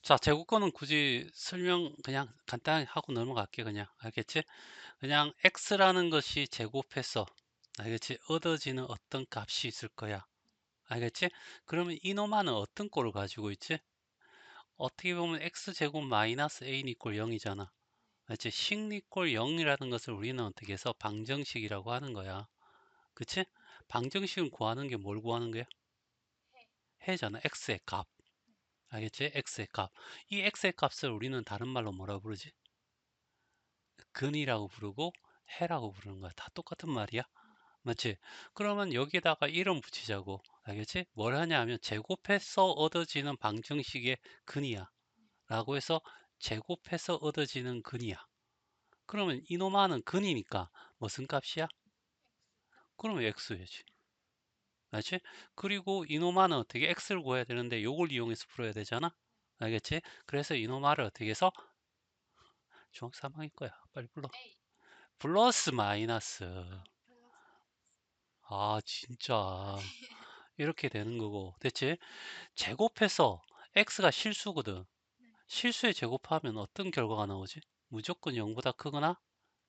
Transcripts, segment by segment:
자, 제곱권은 굳이 설명 그냥 간단히 하고 넘어갈게. 그냥 알겠지? 그냥 x라는 것이 제곱해서 알겠지? 얻어지는 어떤 값이 있을 거야. 알겠지? 그러면 이놈아는 어떤 꼴을 가지고 있지? 어떻게 보면 x제곱 마이너스 a 이꼴 0이잖아. 알지? 식리꼴 0이라는 것을 우리는 어떻게 해서 방정식이라고 하는 거야. 그치? 방정식은 구하는 게 뭘 구하는 거야? 해잖아. x의 값. 알겠지? x의 값. 이 x의 값을 우리는 다른 말로 뭐라 부르지? 근이라고 부르고 해라고 부르는 거야. 다 똑같은 말이야. 맞지? 그러면 여기에다가 이름 붙이자고. 알겠지? 뭘 하냐 하면 제곱해서 얻어지는 방정식의 근이야. 라고 해서 제곱해서 얻어지는 근이야. 그러면 이놈아는 근이니까 무슨 값이야? 그러면 x야지. 알지? 그리고 이놈아는 어떻게 x를 구해야 되는데 요걸 이용해서 풀어야 되잖아. 알겠지? 그래서 이놈아를 어떻게 해서 중학 3학일 거야. 빨리 불러. 플러스 마이너스. 아, 진짜. 이렇게 되는 거고. 됐지? 제곱해서 x가 실수거든. 실수에 제곱하면 어떤 결과가 나오지? 무조건 0보다 크거나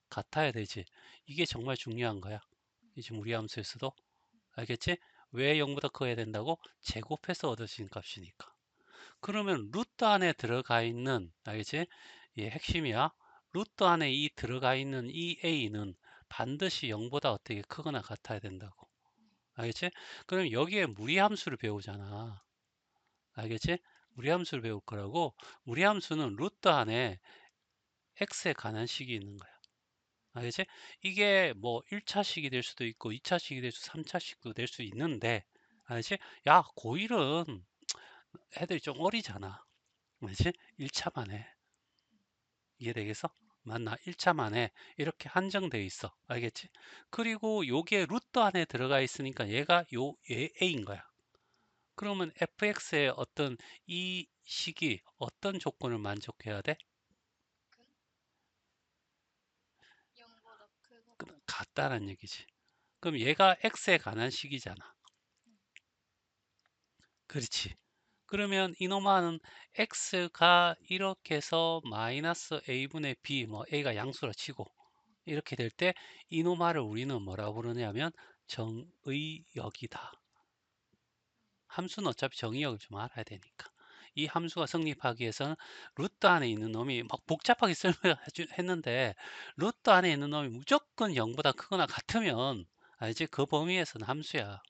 같아야 되지. 이게 정말 중요한 거야. 이 지금 우리 함수에서도. 알겠지? 왜 0보다 커야 된다고? 제곱해서 얻어진 값이니까. 그러면 루트 안에 들어가 있는, 알겠지? 이 핵심이야. 루트 안에 이 들어가 있는 이 a는 반드시 0보다 어떻게 크거나 같아야 된다고. 알겠지? 그럼 여기에 무리함수를 배우잖아. 알겠지? 무리함수를 배울 거라고. 무리함수는 루트 안에 x에 관한 식이 있는 거야. 알겠지? 이게 뭐 1차식이 될 수도 있고 2차식이 될 수, 3차식도 될 수 있는데, 알겠지? 야, 고1은 애들이 좀 어리잖아. 알겠지? 1차만 해. 이해되겠어? 맞나? 1차만 해. 이렇게 한정돼 있어. 알겠지? 그리고 요게 루트 안에 들어가 있으니까 얘가 얘 a인 거야. 그러면 fx의 어떤 이 식이 어떤 조건을 만족해야 돼? 같다는 얘기지. 그럼 얘가 x에 관한 식이잖아. 그렇지. 그러면 이놈아는 x가 이렇게 해서 마이너스 a분의 b, 뭐 a가 양수라 치고 이렇게 될 때 이놈아를 우리는 뭐라고 부르냐면 정의역이다. 함수는 어차피 정의역을 좀 알아야 되니까. 이 함수가 성립하기 위해서는 루트 안에 있는 놈이 막 복잡하게 설명했는데 루트 안에 있는 놈이 무조건 0보다 크거나 같으면 알지? 그 범위에서는 함수야.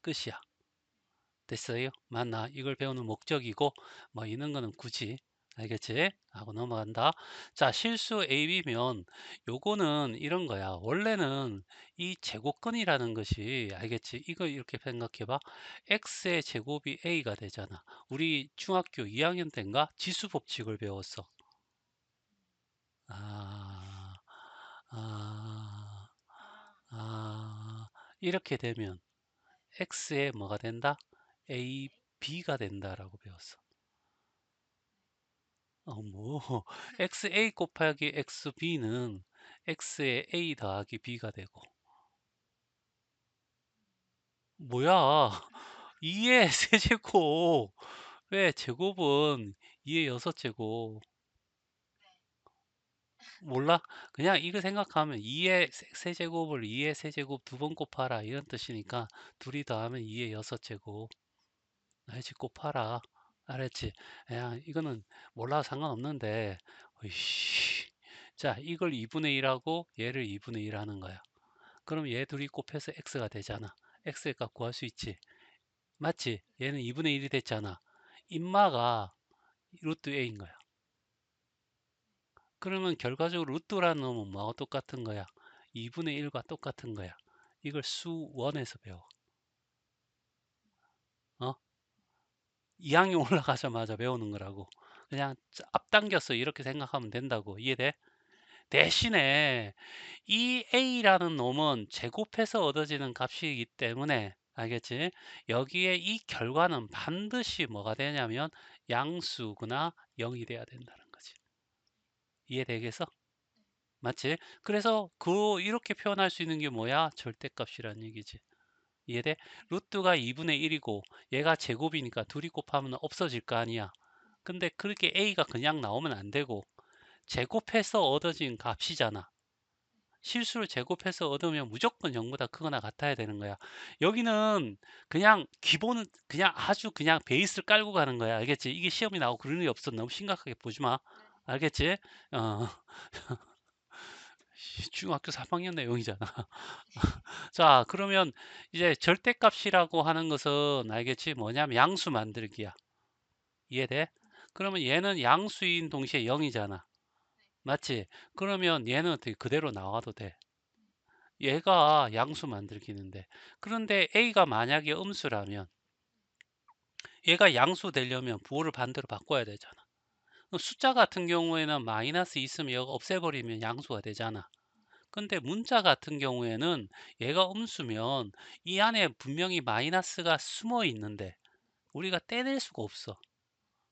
끝이야. 됐어요? 맞나? 이걸 배우는 목적이고 뭐 이런 거는 굳이 알겠지? 하고 넘어간다. 자, 실수 AB면 요거는 이런 거야. 원래는 이 제곱근이라는 것이 알겠지? 이거 이렇게 생각해 봐. x의 제곱이 a가 되잖아. 우리 중학교 2학년 때인가 지수 법칙을 배웠어. 아, 아, 이렇게 되면 x의 뭐가 된다? a, b가 된다라고 배웠어. 뭐, xa 곱하기 xb는 x의 a 더하기 b가 되고, 뭐야, 2의 세제곱, 왜 제곱은 2의 6제곱, 몰라? 그냥 이거 생각하면 2의 세제곱을 2의 세제곱 두 번 곱하라 이런 뜻이니까 둘이 더하면 2의 6제곱, 알지? 곱하라. 알았지? 야, 이거는 몰라 상관없는데, 어이씨. 자, 이걸 2분의 1하고 얘를 2분의 1 하는 거야. 그럼 얘 둘이 곱해서 x가 되잖아. x의 값 구할 수 있지. 맞지? 얘는 2분의 1이 됐잖아. 인마가 루트 a인 거야. 그러면 결과적으로 루트라는 놈은 뭐하고 똑같은 거야? 2분의 1과 똑같은 거야. 이걸 수원에서 배워. 어? 2학년 올라가자마자 배우는 거라고. 그냥 앞당겨서 이렇게 생각하면 된다고. 이해돼? 대신에 이 a라는 놈은 제곱해서 얻어지는 값이기 때문에 알겠지? 여기에 이 결과는 반드시 뭐가 되냐면 양수구나 0이 돼야 된다는 거지. 이해되겠어? 맞지? 그래서 그 이렇게 표현할 수 있는 게 뭐야? 절대값이라는 얘기지. 이해돼? 루트가 2분의 1이고 얘가 제곱이니까 둘이 곱하면 없어질 거 아니야. 근데 그렇게 A가 그냥 나오면 안 되고 제곱해서 얻어진 값이잖아. 실수를 제곱해서 얻으면 무조건 0보다 크거나 같아야 되는 거야. 여기는 그냥 기본은 그냥 아주 그냥 베이스를 깔고 가는 거야. 알겠지? 이게 시험이 나오고 그런 일 없어. 너무 심각하게 보지 마. 알겠지? 어, 중학교 3학년 내용이잖아. 자, 그러면 이제 절대값이라고 하는 것은 알겠지? 뭐냐면 양수 만들기야. 이해돼? 그러면 얘는 양수인 동시에 0이잖아. 맞지? 그러면 얘는 어떻게 그대로 나와도 돼. 얘가 양수 만들기는데. 그런데 A가 만약에 음수라면 얘가 양수 되려면 부호를 반대로 바꿔야 되잖아. 숫자 같은 경우에는 마이너스 있으면 얘가 없애버리면 양수가 되잖아. 근데 문자 같은 경우에는 얘가 음수면 이 안에 분명히 마이너스가 숨어 있는데 우리가 떼낼 수가 없어.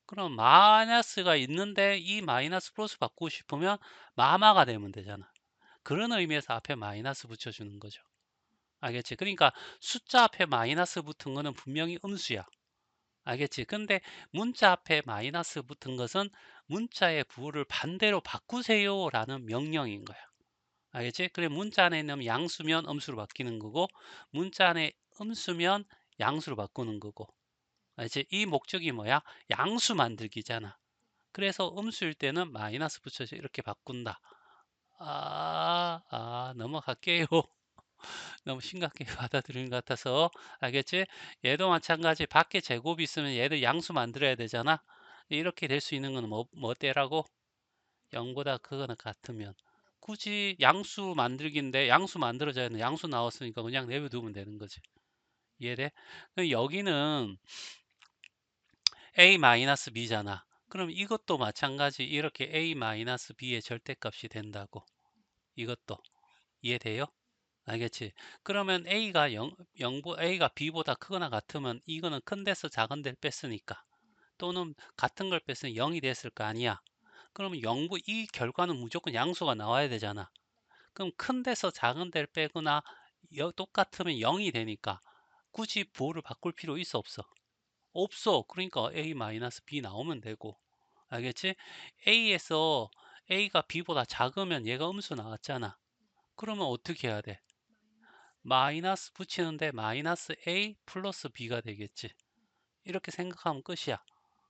그럼 마이너스가 있는데 이 마이너스 플러스 바꾸고 싶으면 마마가 되면 되잖아. 그런 의미에서 앞에 마이너스 붙여주는 거죠. 알겠지? 그러니까 숫자 앞에 마이너스 붙은 거는 분명히 음수야. 알겠지? 근데 문자 앞에 마이너스 붙은 것은 문자의 부호를 반대로 바꾸세요 라는 명령인 거야. 알겠지? 그래 문자 안에 있는 양수면 음수로 바뀌는 거고 문자 안에 음수면 양수로 바꾸는 거고. 알겠지? 이 목적이 뭐야? 양수 만들기잖아. 그래서 음수일 때는 마이너스 붙여서 이렇게 바꾼다. 넘어갈게요. 너무 심각하게 받아들이는 것 같아서. 알겠지? 얘도 마찬가지. 밖에 제곱이 있으면 얘도 양수 만들어야 되잖아. 이렇게 될 수 있는 건 뭐 때라고? 0보다 그거는 같으면. 굳이 양수 만들기인데 양수 만들어져야 돼. 양수 나왔으니까 그냥 내버두면 되는 거지. 이해돼? 여기는 a-b잖아. 그럼 이것도 마찬가지 이렇게 a-b의 절대값이 된다고. 이것도 이해돼요? 알겠지? 그러면 A가 0, A가 B보다 크거나 같으면 이거는 큰 데서 작은 데를 뺐으니까 또는 같은 걸 뺐으면 0이 됐을 거 아니야. 그러면 이 결과는 무조건 양수가 나와야 되잖아. 그럼 큰 데서 작은 데를 빼거나 똑같으면 0이 되니까 굳이 부호를 바꿀 필요 있어 없어? 없어. 그러니까 A-B 나오면 되고. 알겠지? A에서 A가 B보다 작으면 얘가 음수 나왔잖아. 그러면 어떻게 해야 돼? 마이너스 붙이는데 마이너스 A 플러스 B가 되겠지. 이렇게 생각하면 끝이야.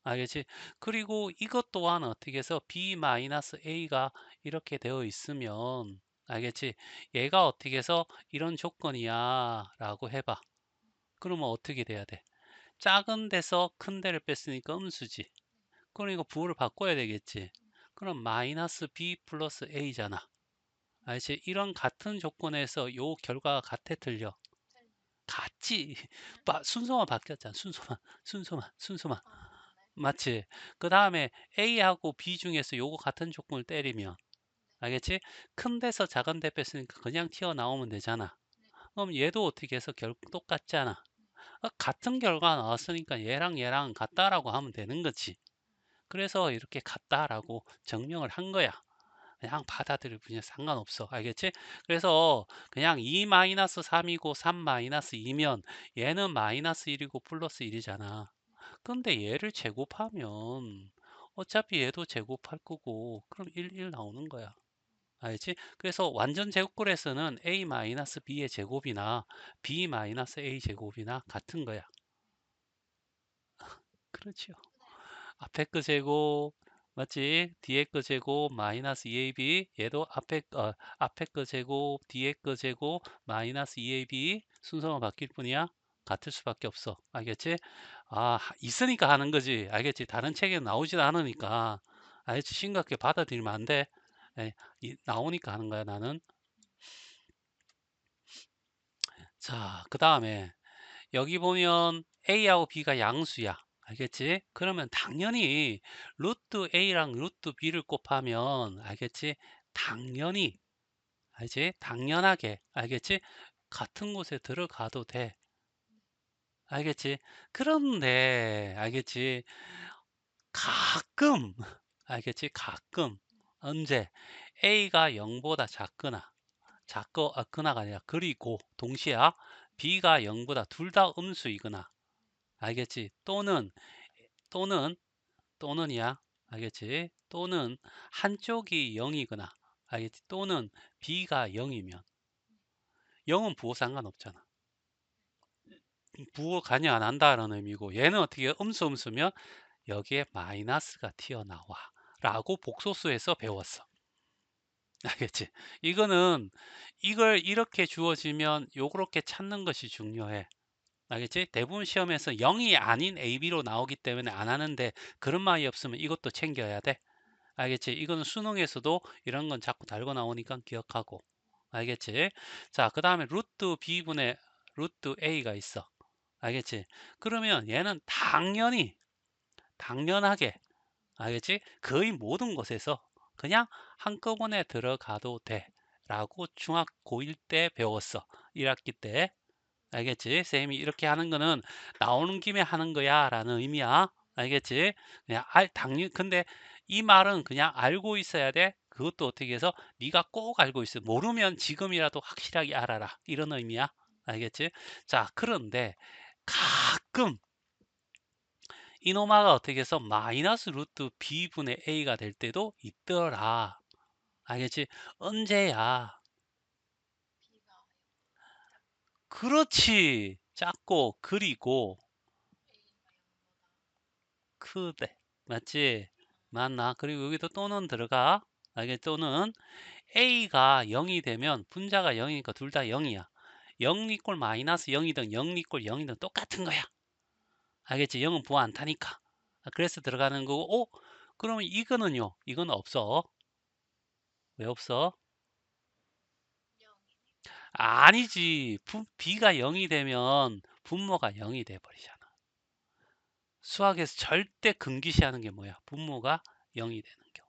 알겠지? 그리고 이것 또한 어떻게 해서 B 마이너스 A가 이렇게 되어 있으면 알겠지? 얘가 어떻게 해서 이런 조건이야 라고 해봐. 그러면 어떻게 돼야 돼? 작은 데서 큰 데를 뺐으니까 음수지. 그러니까 부호를 바꿔야 되겠지. 그럼 마이너스 B 플러스 A잖아. 알지? 이런 같은 조건에서 요 결과가 같아 틀려. 같이 순서만 바뀌었잖아. 순서만. 맞지? 그 다음에 A하고 B 중에서 요거 같은 조건을 때리면 알겠지? 큰 데서 작은 데 뺐으니까 그냥 튀어나오면 되잖아. 그럼 얘도 어떻게 해서 결국 똑같잖아. 같은 결과 나왔으니까 얘랑 같다라고 하면 되는 거지. 그래서 이렇게 같다라고 증명을 한 거야. 그냥 받아들일 분야 상관없어. 알겠지? 그래서 그냥 2-3이고 3-2면 얘는 마이너스 1이고 플러스 1이잖아. 근데 얘를 제곱하면 어차피 얘도 제곱할 거고 그럼 1 나오는 거야. 알지? 그래서 완전 제곱골에서는 a-b의 제곱이나 b-a 제곱이나 같은 거야. 그렇죠. 앞에 거 제곱 맞지? 뒤에 거 제곱 마이너스 2ab 얘도 앞에 거 제곱 뒤에 거 제곱 마이너스 2ab 순서가 바뀔 뿐이야. 같을 수밖에 없어. 알겠지? 있으니까 하는 거지. 알겠지? 다른 책에 나오지도 않으니까. 알겠지? 심각하게 받아들이면 안 돼. 에, 나오니까 하는 거야, 나는. 자, 그 다음에 여기 보면 A하고 B가 양수야. 알겠지? 그러면 당연히 루트 A랑 루트 B를 곱하면 알겠지? 당연히 알지? 당연하게 알겠지? 같은 곳에 들어가도 돼. 알겠지? 그런데 알겠지? 가끔 알겠지? 가끔 언제 A가 0보다 작거나가 아니라 그리고 동시에 B가 0보다 둘 다 음수이거나 알겠지? 또는 또는이야. 알겠지? 또는 한쪽이 0이거나, 알겠지? 또는 b가 0이면 0은 부호 상관없잖아. 부호 관여 안 한다라는 의미고, 얘는 어떻게 음수면 여기에 마이너스가 튀어나와 라고 복소수에서 배웠어. 알겠지? 이거는 이걸 이렇게 주어지면 요렇게 찾는 것이 중요해. 알겠지? 대부분 시험에서 0이 아닌 AB로 나오기 때문에 안 하는데, 그런 말이 없으면 이것도 챙겨야 돼. 알겠지? 이거는 수능에서도 이런 건 자꾸 달고 나오니까 기억하고. 알겠지? 자, 그 다음에 루트 b분의 루트 a가 있어. 알겠지? 그러면 얘는 당연하게, 알겠지? 거의 모든 곳에서 그냥 한꺼번에 들어가도 돼 라고 중학 고1 때 배웠어. 1학기 때. 알겠지? 쌤이 이렇게 하는 거는 나오는 김에 하는 거야 라는 의미야. 알겠지? 그냥 근데 이 말은 그냥 알고 있어야 돼. 그것도 어떻게 해서 네가 꼭 알고 있어. 모르면 지금이라도 확실하게 알아라. 이런 의미야. 알겠지? 자, 그런데 가끔 이노마가 어떻게 해서 마이너스 루트 b분의 a가 될 때도 있더라. 알겠지? 언제야? 그렇지. 작고 그리고 크대. 맞지? 맞나? 그리고 여기도 또는 들어가. 알겠지? 또는 a가 0이 되면 분자가 0이니까 둘 다 0이야. 0 이꼴 마이너스 0이든 0 이꼴 0이든 똑같은 거야. 알겠지? 0은 부호 안 타니까. 그래서 들어가는 거고, 그러면 이거는요? 이건 없어. 왜 없어? 아니지. b가 0이 되면 분모가 0이 돼 버리잖아. 수학에서 절대 금기시하는 게 뭐야? 분모가 0이 되는 경우.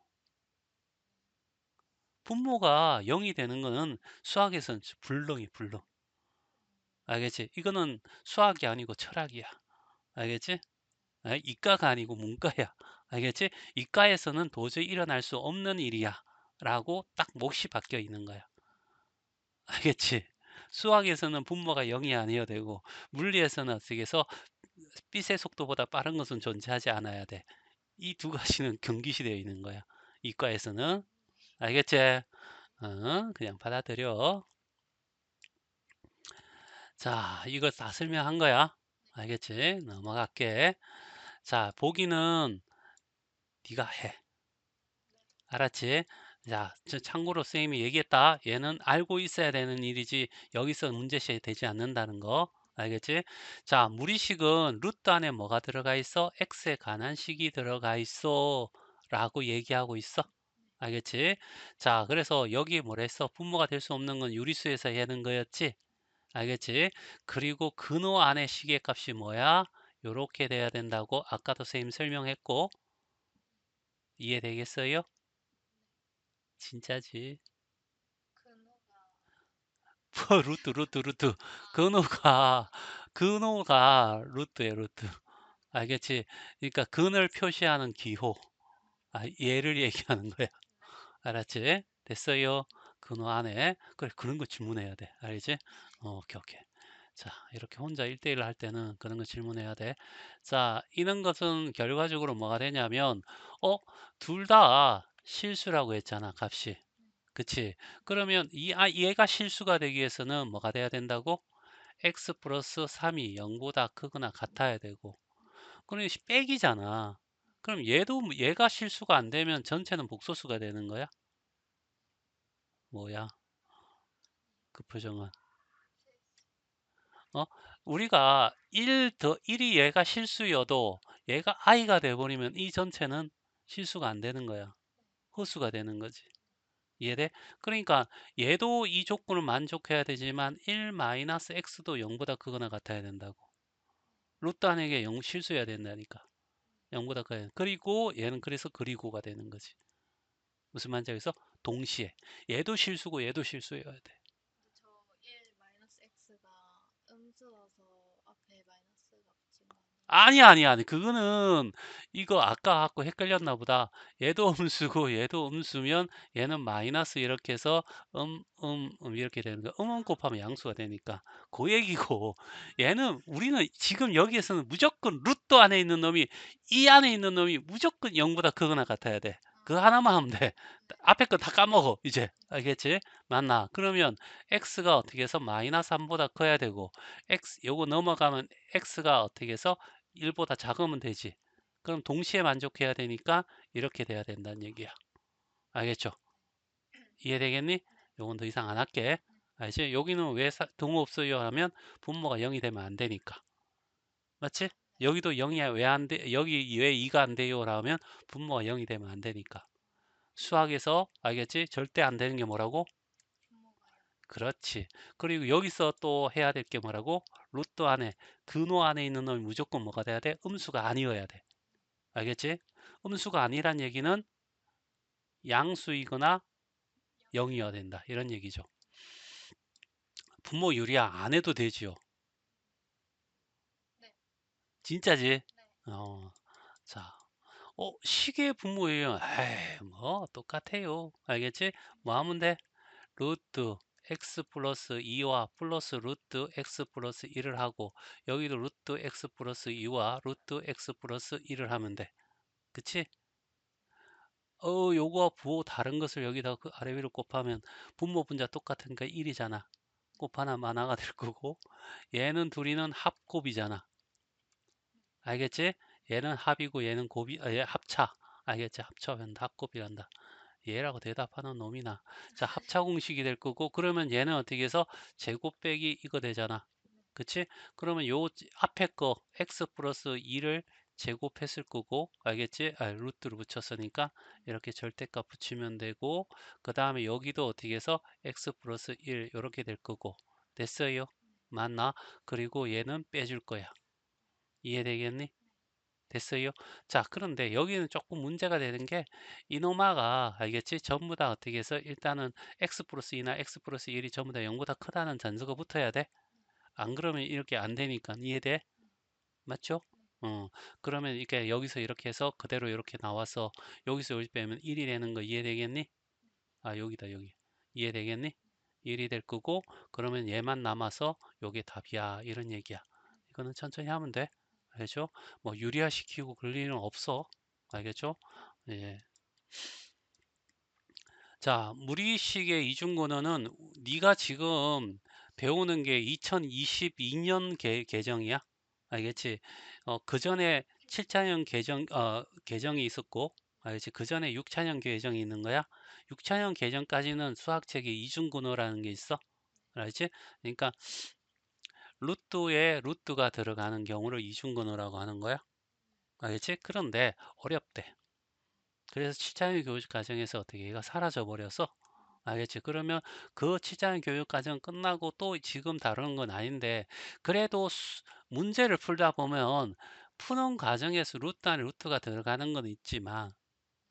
분모가 0이 되는 거는 수학에서는 불능이. 알겠지? 이거는 수학이 아니고 철학이야. 알겠지? 이과가 아니고 문과야. 알겠지? 이과에서는 도저히 일어날 수 없는 일이야. 라고 딱 몫이 바뀌어 있는 거야. 알겠지? 수학에서는 분모가 0이 아니어야 되고, 물리에서는 어떻게 해서 빛의 속도보다 빠른 것은 존재하지 않아야 돼. 이 두 가지는 경기시되어 있는 거야. 이과에서는. 알겠지? 그냥 받아들여. 자, 이거 다 설명한 거야. 알겠지? 넘어갈게. 자, 보기는 네가 해. 알았지? 자, 참고로 쌤이 얘기했다. 얘는 알고 있어야 되는 일이지 여기서 문제시에 되지 않는다는 거. 알겠지? 자, 무리식은 루트 안에 뭐가 들어가 있어? x에 관한 식이 들어가 있어. 라고 얘기하고 있어. 알겠지? 자, 그래서 여기 뭐라 했어? 분모가 될 수 없는 건 유리수에서 하는 거였지? 알겠지? 그리고 근호 안에 식의 값이 뭐야? 요렇게 돼야 된다고 아까도 선생님 설명했고, 이해되겠어요? 진짜지? 루트. 근호가, 근호가 루트에 루트. 알겠지? 그러니까 근을 표시하는 기호. 얘를 얘기하는 거야. 알았지? 됐어요? 근호 안에. 그래, 그런 거 질문해야 돼. 알겠지? 오케이. 자, 이렇게 혼자 1대1 할 때는 그런 거 질문해야 돼. 자, 이런 것은 결과적으로 뭐가 되냐면, 둘 다 실수라고 했잖아, 값이. 그치? 그러면 얘가 실수가 되기 위해서는 뭐가 돼야 된다고? x 플러스 3이 0보다 크거나 같아야 되고. 그럼 빼기잖아. 그럼 얘가 실수가 안 되면 전체는 복소수가 되는 거야? 뭐야? 그 표정은. 어? 우리가 1이 얘가 실수여도 얘가 i가 돼버리면 이 전체는 실수가 안 되는 거야. 홀수가 되는 거지. 이해돼? 그러니까 얘도 이 조건을 만족해야 되지만 1-x도 0보다 크거나 같아야 된다고. 루트 안에게 0 실수해야 된다니까. 0보다 커야 돼. 그리고 얘는 그래서 그리고가 되는 거지. 무슨 말인지 알겠어? 동시에. 얘도 실수고 얘도 실수해야 돼. 아니. 그거는 이거 아까 갖고 헷갈렸나 보다. 얘도 음수고 얘도 음수면 얘는 마이너스 이렇게 해서 이렇게 되는 거. 곱하면 양수가 되니까 그 얘기고 얘는 우리는 지금 여기에서는 무조건 루트 안에 있는 놈이 이 안에 있는 놈이 무조건 0보다 크거나 같아야 돼. 그거 하나만 하면 돼. 앞에 거 다 까먹어 이제. 알겠지? 맞나? 그러면 x가 어떻게 해서 마이너스 3보다 커야 되고 x 요거 넘어가면 x가 어떻게 해서 1보다 작으면 되지. 그럼 동시에 만족해야 되니까 이렇게 돼야 된다는 얘기야. 알겠죠? 이해되겠니? 요건 더 이상 안 할게. 알지? 여기는 왜 동호 없어요 하면 분모가 0이 되면 안 되니까. 맞지? 여기도 0이 왜 안 돼? 여기 왜 2가 안 돼요? 라면 분모가 0이 되면 안 되니까. 수학에서 알겠지? 절대 안 되는 게 뭐라고? 그렇지. 그리고 여기서 또 해야 될 게 뭐라고? 루트 안에 근호 안에 있는 놈이 무조건 뭐가 돼야 돼? 음수가 아니어야 돼. 알겠지? 음수가 아니란 얘기는 양수이거나 0이어야 된다. 이런 얘기죠. 분모 유리화 안 해도 되지요. 진짜지? 어, 자, 시계 분모예요. 에이, 뭐 똑같아요. 알겠지? 뭐 하면 돼? 루트 x 플러스 2와 플러스 루트 x 플러스 1을 하고 여기도 루트 x 플러스 2와 루트 x 플러스 1을 하면 돼. 그치? 요거 부호 다른 것을 여기다 그 아래 위로 곱하면 분모 분자 똑같으니까 1이잖아. 곱 하나 만화가 될 거고 얘는 둘이는 합곱이잖아. 알겠지? 얘는 합이고 얘는 곱이 얘 합차. 알겠지? 합쳐면 합곱이란다. 얘라고 대답하는 놈이나. 자, 합차 공식이 될 거고 그러면 얘는 어떻게 해서 제곱 빼기 이거 되잖아. 그치? 그러면 요 앞에 거 x 플러스 2를 제곱했을 거고 알겠지? 루트를 붙였으니까 이렇게 절대값 붙이면 되고 그 다음에 여기도 어떻게 해서 x 플러스 1 이렇게 될 거고 됐어요? 맞나? 그리고 얘는 빼줄 거야. 이해되겠니? 됐어요? 자, 그런데 여기는 조금 문제가 되는 게 이노마가 알겠지? 전부 다 어떻게 해서 일단은 x 플러스 2나 x 플러스 1이 전부 다 0보다 크다는 잔수가 붙어야 돼. 안 그러면 이렇게 안 되니까 이해돼? 맞죠? 어, 그러면 이렇게 여기서 이렇게 해서 그대로 이렇게 나와서 여기서 여기 빼면 1이 되는 거 이해되겠니? 아, 여기다 여기. 이해되겠니? 1이 될 거고 그러면 얘만 남아서 요게 답이야. 이런 얘기야. 이거는 천천히 하면 돼. 알겠죠? 뭐 유리화 시키고 그럴 일은 없어. 알겠죠? 예. 자, 무리식의 이중근어는 네가 지금 배우는 게 2022년 개정이야. 알겠지? 그 전에 7차년 개정이 있었고, 알겠지? 그 전에 6차년 개정이 있는 거야. 6차년 개정까지는 수학책에 이중근어라는 게 있어. 알겠지? 그러니까 루트에 루트가 들어가는 경우를 이중근어라고 하는 거야. 알겠지? 그런데 어렵대. 그래서 치자유 교육 과정에서 어떻게 얘가 사라져 버려서 알겠지? 그러면 그 치자유 교육 과정 끝나고 또 지금 다루는 건 아닌데 그래도 문제를 풀다 보면 푸는 과정에서 루트 안에 루트가 들어가는 건 있지만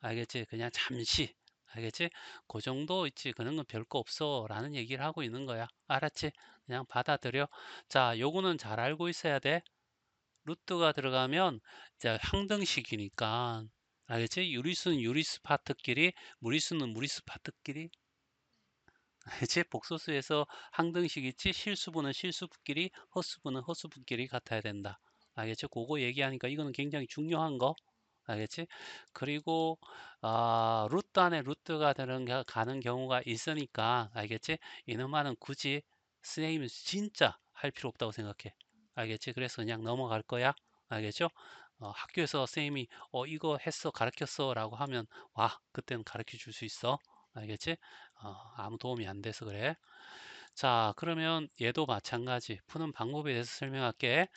알겠지? 그냥 잠시 알겠지? 그 정도 있지. 그런 건 별거 없어 라는 얘기를 하고 있는 거야. 알았지? 그냥 받아들여. 자, 요거는 잘 알고 있어야 돼. 루트가 들어가면 이제 항등식이니까 알겠지? 유리수는 유리수 파트끼리, 무리수는 무리수 파트끼리, 알겠지? 복소수에서 항등식 있지? 실수분은 실수분끼리, 허수분은 허수분끼리 같아야 된다. 알겠지? 그거 얘기하니까 이거는 굉장히 중요한 거. 알겠지? 그리고 루트 안에 루트가 가는 경우가 있으니까 알겠지? 이놈아는 굳이 선생님은 진짜 할 필요 없다고 생각해. 알겠지? 그래서 그냥 넘어갈 거야. 알겠죠? 학교에서 선생님이 이거 했어 가르쳤어 라고 하면 와 그때는 가르쳐 줄 수 있어. 알겠지? 아무 도움이 안 돼서 그래. 자, 그러면 얘도 마찬가지 푸는 방법에 대해서 설명할게.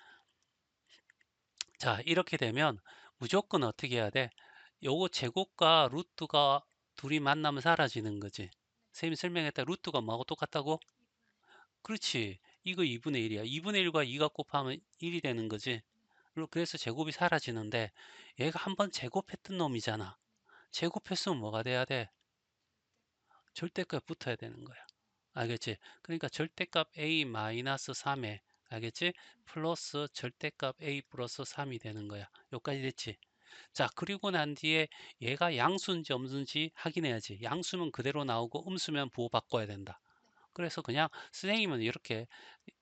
자, 이렇게 되면 무조건 어떻게 해야 돼? 요거 제곱과 루트가 둘이 만나면 사라지는 거지. 선생님이 설명했다. 루트가 뭐하고 똑같다고? 그렇지. 이거 2분의 1이야. 2분의 1과 2가 곱하면 1이 되는 거지. 그래서 제곱이 사라지는데 얘가 한번 제곱했던 놈이잖아. 제곱했으면 뭐가 돼야 돼? 절대값 붙어야 되는 거야. 알겠지? 그러니까 절대값 a-3에 알겠지? 플러스 절대값 a 플러스 3이 되는 거야. 여기까지 됐지? 자, 그리고 난 뒤에 얘가 양수인지 음수인지 확인해야지. 양수면 그대로 나오고 음수면 부호 바꿔야 된다. 그래서 그냥 선생님은 이렇게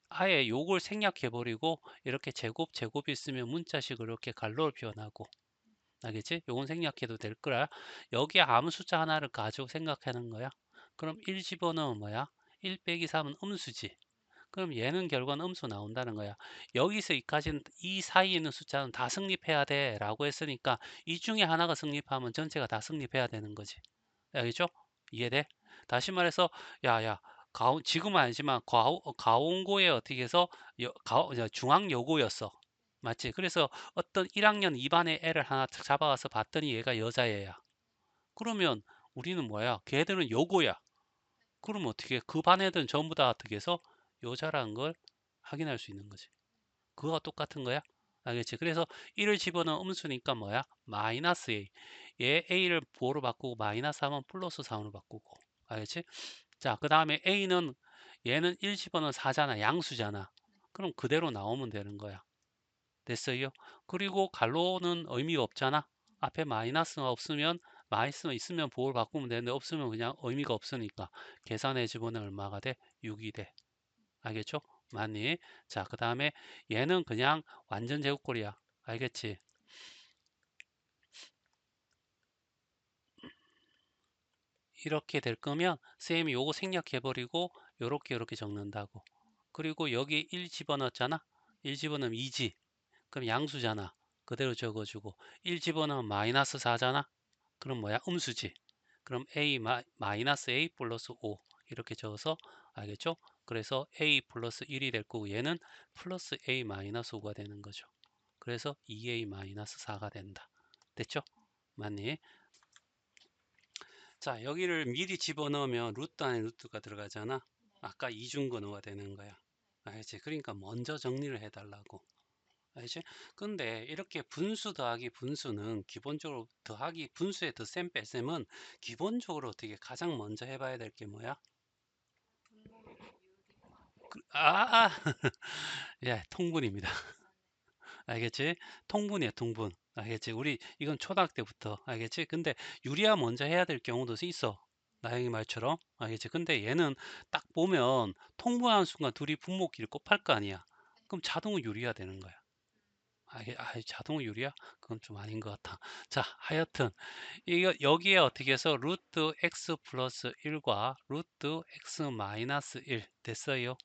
아예 요걸 생략해버리고 이렇게 제곱이 있으면 문자식으로 이렇게 갈로를 표현하고 알겠지? 요건 생략해도 될 거야. 여기에 아무 숫자 하나를 가지고 생각하는 거야. 그럼 1 집어넣으면 뭐야? 1 빼기 3은 음수지. 그럼 얘는 결과는 음수 나온다는 거야. 여기서 이까지는 이 사이에 있는 숫자는 다 성립해야 돼 라고 했으니까 이 중에 하나가 성립하면 전체가 다 성립해야 되는 거지. 알겠죠? 이해돼? 다시 말해서 야야 지금은 아니지만 가온고에 어떻게 해서 중앙여고였어. 맞지? 그래서 어떤 1학년 2반의 애를 하나 잡아가서 봤더니 얘가 여자애야. 그러면 우리는 뭐야? 걔들은 여고야. 그러면 어떻게 그 반 애들은 전부 다 어떻게 해서 여자라는 걸 확인할 수 있는 거지. 그거가 똑같은 거야. 알겠지? 그래서 1을 집어넣으면 음수니까 뭐야? 마이너스 A. 얘 A를 부호로 바꾸고 마이너스 하면 플러스 3으로 바꾸고. 알겠지? 자, 그 다음에 A는 얘는 1 집어넣으면 4잖아. 양수잖아. 그럼 그대로 나오면 되는 거야. 됐어요? 그리고 갈로는 의미가 없잖아. 앞에 마이너스가 없으면 마이너스가 있으면 부호를 바꾸면 되는데 없으면 그냥 의미가 없으니까 계산해 집어넣으면 얼마가 돼? 6이 돼. 알겠죠? 맞니? 자, 그 다음에 얘는 그냥 완전 제곱꼴이야. 알겠지? 이렇게 될 거면 쌤이 요거 생략해버리고 요렇게 적는다고. 그리고 여기 1 집어넣었잖아? 1 집어넣으면 2지. 그럼 양수잖아. 그대로 적어주고 1 집어넣으면 마이너스 4잖아? 그럼 뭐야? 음수지. 그럼 a 마이너스 a 플러스 5 이렇게 적어서 알겠죠? 그래서 a 플러스 1이 될 거고 얘는 플러스 a 마이너스 5가 되는 거죠. 그래서 2a-4가 된다. 됐죠? 맞니? 자, 여기를 미리 집어넣으면 루트 안에 루트가 들어가잖아. 아까 이중근호가 되는 거야. 알지? 그러니까 먼저 정리를 해달라고. 알지? 근데 이렇게 분수 더하기 분수는 기본적으로 더하기 분수의 덧셈 뺄셈은 기본적으로 어떻게 가장 먼저 해봐야 될 게 뭐야? 아, 예, 통분입니다. 알겠지? 통분이야, 통분. 알겠지? 우리 이건 초등학교 때부터 알겠지? 근데 유리화 먼저 해야 될 경우도 있어. 나영이 말처럼. 알겠지? 근데 얘는 딱 보면 통분하는 순간 둘이 분모끼리 곱할 거 아니야. 그럼 자동으로 유리화 되는 거야. 자동으로 유리화? 그건 좀 아닌 것 같아. 자, 하여튼 이거 여기에 어떻게 해서 루트 x 플러스 1과 루트 x 마이너스 1 됐어요.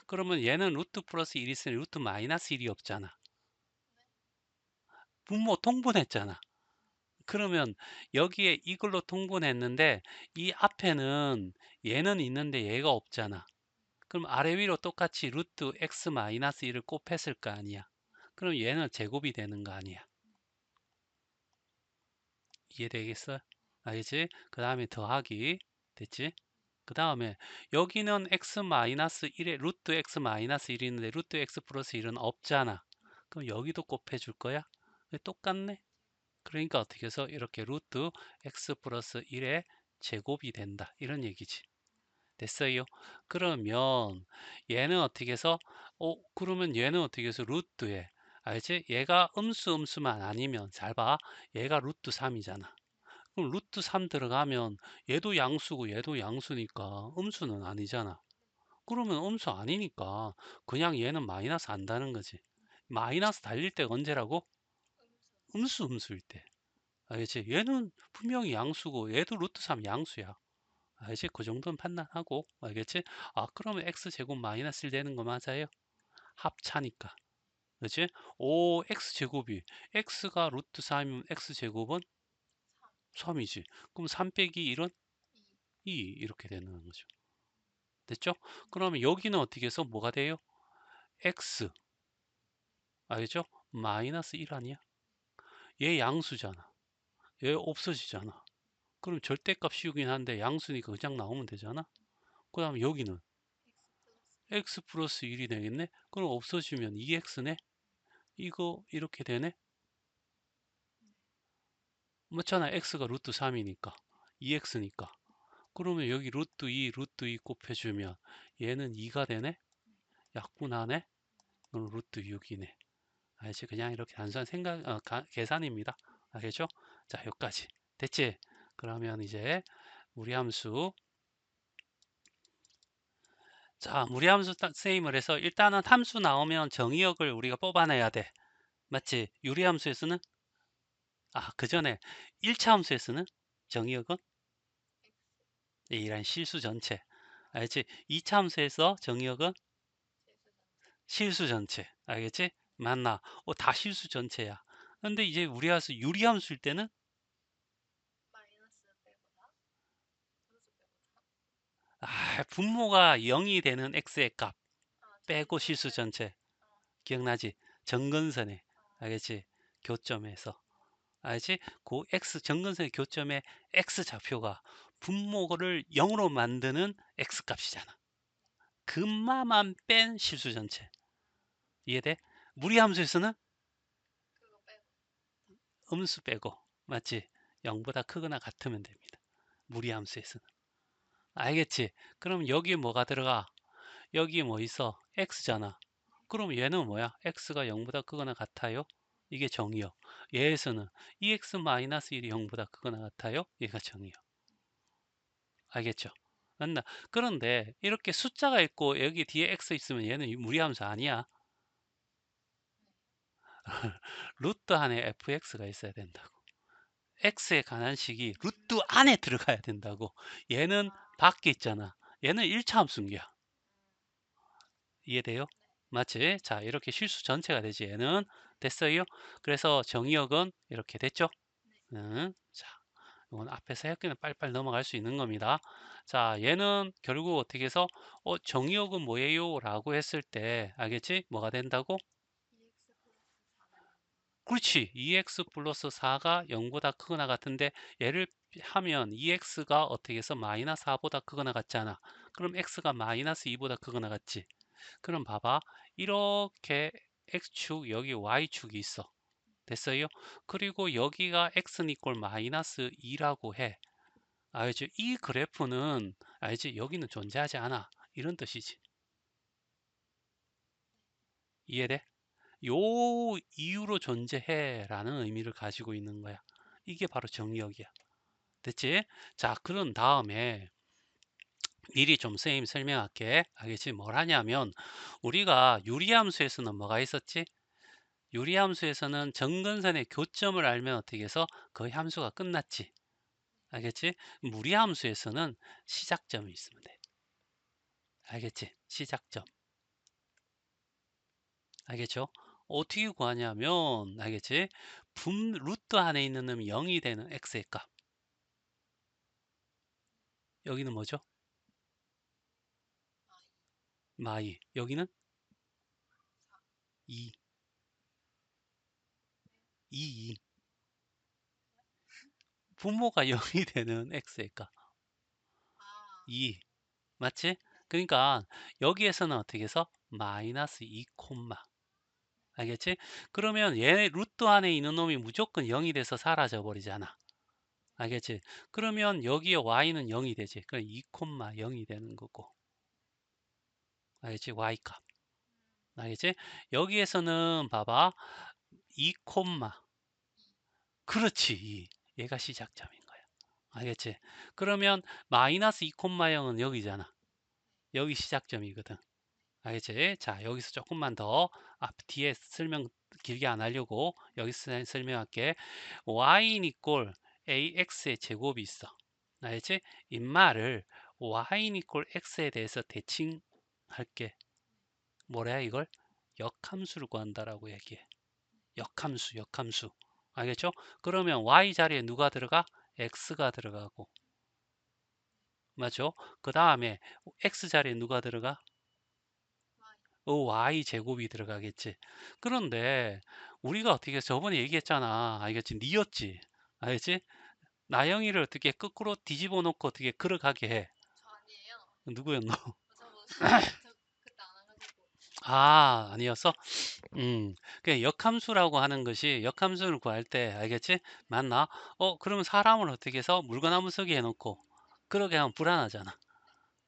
그러면 얘는 루트 플러스 1이 있으니 루트 마이너스 1이 없잖아. 분모 통분했잖아. 그러면 여기에 이걸로 통분했는데 이 앞에는 얘는 있는데 얘가 없잖아. 그럼 아래 위로 똑같이 루트 x 마이너스 1을 곱했을 거 아니야. 그럼 얘는 제곱이 되는 거 아니야. 이해되겠어? 알겠지? 그 다음에 더하기 됐지? 그 다음에 여기는 x 마이너스 1에 루트 x 마이너스 1이 있는데 루트 x 플러스 1은 없잖아. 그럼 여기도 곱해줄 거야? 똑같네? 그러니까 어떻게 해서 이렇게 루트 x 플러스 1의 제곱이 된다. 이런 얘기지. 됐어요? 그러면 얘는 어떻게 해서 그러면 얘는 어떻게 해서 루트에 알지? 얘가 음수만 아니면 잘 봐. 얘가 루트 3이잖아. 그럼 루트 3 들어가면 얘도 양수고 얘도 양수니까 음수는 아니잖아. 그러면 음수 아니니까 그냥 얘는 마이너스 안다는 거지. 마이너스 달릴 때가 언제라고? 음수일 때. 알겠지? 얘는 분명히 양수고 얘도 루트 3 양수야. 알겠지? 그 정도는 판단하고 알겠지? 아 그러면 x제곱 마이너스 1 되는 거 맞아요? 합차니까. 그렇지? 오 x제곱이 x가 루트 3이면 x제곱은 3이지. 그럼 3 빼기 1은 2 이렇게 되는 거죠. 됐죠? 그러면 여기는 어떻게 해서 뭐가 돼요? x 알겠죠? 마이너스 1 아니야? 얘 양수잖아. 얘 없어지잖아. 그럼 절대값 씌우긴 한데 양수니까 그냥 나오면 되잖아. 그 다음에 여기는 x 플러스 1이 되겠네? 그럼 없어지면 2x네? 이거 이렇게 되네? 맞잖아. x가 루트 3이니까 2x니까. 그러면 여기 루트 2 곱해주면 얘는 2가 되네? 약분하네? 그럼 루트 6이네. 알지? 그냥 이렇게 단순한 계산입니다. 알겠죠? 자, 여기까지. 됐지? 그러면 이제 무리함수. 자, 무리함수 세임을 해서 일단은 함수 나오면 정의역을 우리가 뽑아내야 돼. 맞지? 유리함수에서는 그 전에 1차 함수에서는 정의역은 이란 실수 전체. 알지? 2차 함수에서 정의역은 실수 전체. 알겠지? 맞나? 다 실수 전체야. 근데 이제 우리함수 유리함수일 때는 분모가 0이 되는 x의 값 빼고 실수 전체. 기억나지? 정근선에. 알겠지? 교점에서. 알지? 그 x 정근선의 교점의 x 좌표가 분모를 0으로 만드는 x 값이잖아. 금마만 뺀 실수 전체. 이해돼? 무리함수에서는 음수 빼고. 맞지? 0보다 크거나 같으면 됩니다. 무리함수에서는. 알겠지? 그럼 여기 뭐가 들어가? 여기 뭐 있어? x잖아. 그럼 얘는 뭐야? x가 0보다 크거나 같아요? 이게 정의요. 얘에서는 2x-1이 0보다 크거나 같아요? 얘가 정의요. 알겠죠? 맞나? 그런데 이렇게 숫자가 있고 여기 뒤에 x 있으면 얘는 무리함수 아니야. 루트 안에 fx가 있어야 된다고. x에 관한 식이 루트 안에 들어가야 된다고. 얘는 밖에 있잖아. 얘는 1차 함수인기야. 이해돼요? 맞지? 자, 이렇게 실수 전체가 되지. 얘는 됐어요? 그래서 정의역은 이렇게 됐죠? 응. 자, 이건 앞에서 했기는 빨리빨리 넘어갈 수 있는 겁니다. 자, 얘는 결국 어떻게 해서 정의역은 뭐예요? 라고 했을 때 알겠지? 뭐가 된다고? 그렇지. 2x 플러스 4가 0보다 크거나 같은데 얘를 하면 2x가 어떻게 해서 마이너스 4보다 크거나 같잖아. 그럼 x가 마이너스 2보다 크거나 같지. 그럼 봐봐. 이렇게 x축 여기 y축이 있어. 됐어요? 그리고 여기가 x는 이꼴 마이너스 2라고 해. 알지? 이 그래프는 알지? 여기는 존재하지 않아. 이런 뜻이지. 이해돼? 요 이유로 존재해 라는 의미를 가지고 있는 거야. 이게 바로 정의역이야. 됐지? 자, 그런 다음에 미리 좀 선생님 설명할게. 알겠지? 뭘 하냐면 우리가 유리함수에서는 뭐가 있었지? 유리함수에서는 정근선의 교점을 알면 어떻게 해서 그 함수가 끝났지. 알겠지? 무리함수에서는 시작점이 있으면 돼. 알겠지? 시작점. 알겠죠? 어떻게 구하냐면 알겠지? 루트 안에 있는 놈이 0이 되는 x의 값. 여기는 뭐죠? 마이. 여기는 2. 2. 분모가 0이 되는 x의 값. 2. 맞지? 그러니까 여기에서는 어떻게 해서 마이너스 2 콤마. 알겠지? 그러면 얘 루트 안에 있는 놈이 무조건 0이 돼서 사라져 버리잖아. 알겠지? 그러면 여기에 y는 0이 되지. 그럼 2 0이 되는 거고. 알겠지? y 값. 알겠지? 여기에서는 봐봐. 2 그렇지. 2. 얘가 시작점인 거야. 알겠지? 그러면 마이너스 2 0은 여기잖아. 여기 시작점이거든. 알겠지? 자, 여기서 조금만 더 뒤에 설명 길게 안 하려고 여기서 설명할게. y는 이꼴 ax의 제곱이 있어. 알겠지? 이 말을 y는 이꼴 x에 대해서 대칭할게. 뭐래 이걸? 역함수를 구한다라고 얘기해. 역함수. 알겠죠? 그러면 y 자리에 누가 들어가? x가 들어가고. 맞죠? 그 다음에 x 자리에 누가 들어가? y 제곱이 들어가겠지. 그런데 우리가 어떻게 저번에 얘기했잖아. 알겠지? 니었지. 알겠지? 나영이를 어떻게 거꾸로 뒤집어 놓고 어떻게 걸어가게 해. 누구였노? 아니었어? 그 역함수라고 하는 것이 역함수를 구할 때 알겠지? 맞나? 그러면 사람을 어떻게 해서 물건 한번 서게 해놓고 그러게 하면 불안하잖아.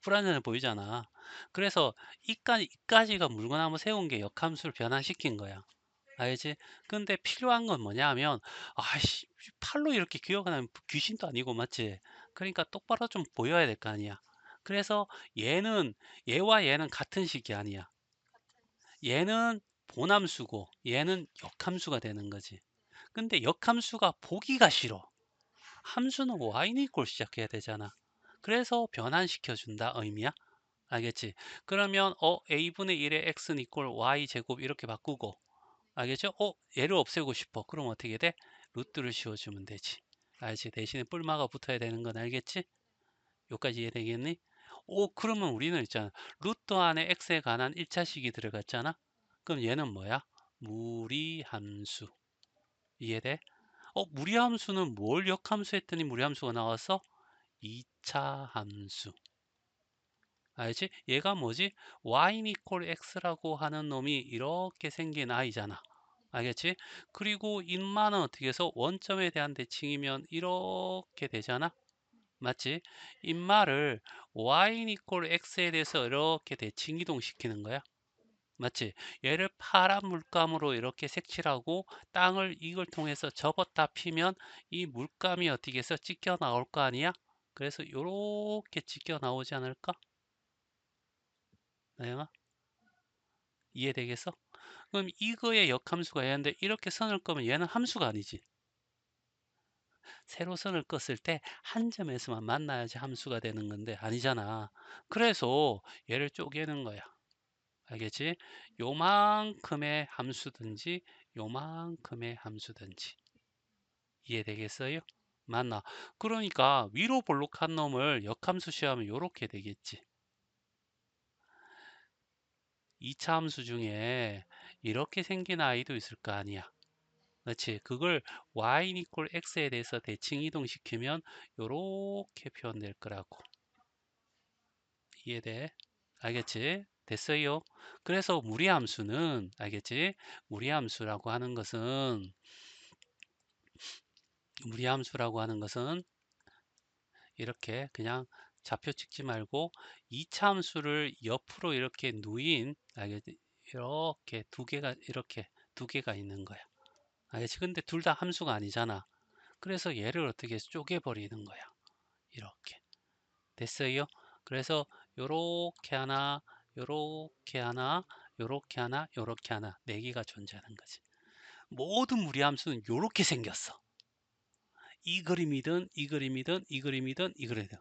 불안해 보이잖아. 그래서 이까지가 물건함을 세운 게 역함수를 변환시킨 거야. 알지? 근데 필요한 건 뭐냐 하면, 아이씨, 팔로 이렇게 기억하면 귀신도 아니고, 맞지? 그러니까 똑바로 좀 보여야 될 거 아니야. 그래서 얘는, 얘와 얘는 같은 식이 아니야. 얘는 본함수고, 얘는 역함수가 되는 거지. 근데 역함수가 보기가 싫어. 함수는 y는 이꼴 시작해야 되잖아. 그래서 변환시켜준다 의미야. 알겠지? 그러면 a분의 1의 x는 이꼴 y제곱 이렇게 바꾸고, 알겠죠? 얘를 없애고 싶어. 그럼 어떻게 돼? 루트를 씌워주면 되지. 알지? 대신에 뿔마가 붙어야 되는 건 알겠지? 여기까지 이해되겠니? 그러면 우리는 있잖아. 루트 안에 x에 관한 1차식이 들어갔잖아? 그럼 얘는 뭐야? 무리함수. 이해돼? 무리함수는 뭘 역함수 했더니 무리함수가 나왔어? 2차 함수. 알지? 얘가 뭐지? y 이퀄 x라고 하는 놈이 이렇게 생긴 아이잖아. 알겠지? 그리고 인마는 어떻게 해서 원점에 대한 대칭이면 이렇게 되잖아. 맞지? 인마를 y 이퀄 x에 대해서 이렇게 대칭 이동시키는 거야. 맞지? 얘를 파란 물감으로 이렇게 색칠하고 땅을 이걸 통해서 접었다 피면 이 물감이 어떻게 해서 찢겨 나올 거 아니야? 그래서 이렇게 찢겨 나오지 않을까? 나영아, 이해되겠어? 그럼 이거의 역함수가 얘인데 이렇게 선을 끄면 얘는 함수가 아니지. 세로선을 껐을 때 한 점에서만 만나야지 함수가 되는 건데 아니잖아. 그래서 얘를 쪼개는 거야. 알겠지? 요만큼의 함수든지 요만큼의 함수든지 이해되겠어요? 맞나? 그러니까 위로 볼록한 놈을 역함수 시하면 요렇게 되겠지. 2차 함수 중에 이렇게 생긴 아이도 있을 거 아니야. 그렇지. 그걸 y 이퀄 x에 대해서 대칭 이동시키면 요렇게 표현될 거라고. 이해돼? 알겠지? 됐어요? 그래서 무리함수는 알겠지? 무리함수라고 하는 것은 무리함수라고 하는 것은 이렇게 그냥 좌표 찍지 말고 2차 함수를 옆으로 이렇게 누인 알겠지? 이렇게 두 개가 있는 거야. 알겠지? 근데 둘 다 함수가 아니잖아. 그래서 얘를 어떻게 해서 쪼개버리는 거야. 이렇게. 됐어요? 그래서 요렇게 하나, 요렇게 하나, 요렇게 하나, 요렇게 하나 네 개가 존재하는 거지. 모든 무리함수는 요렇게 생겼어. 이 그림이든 이 그림이든 이 그림이든 이 그림이든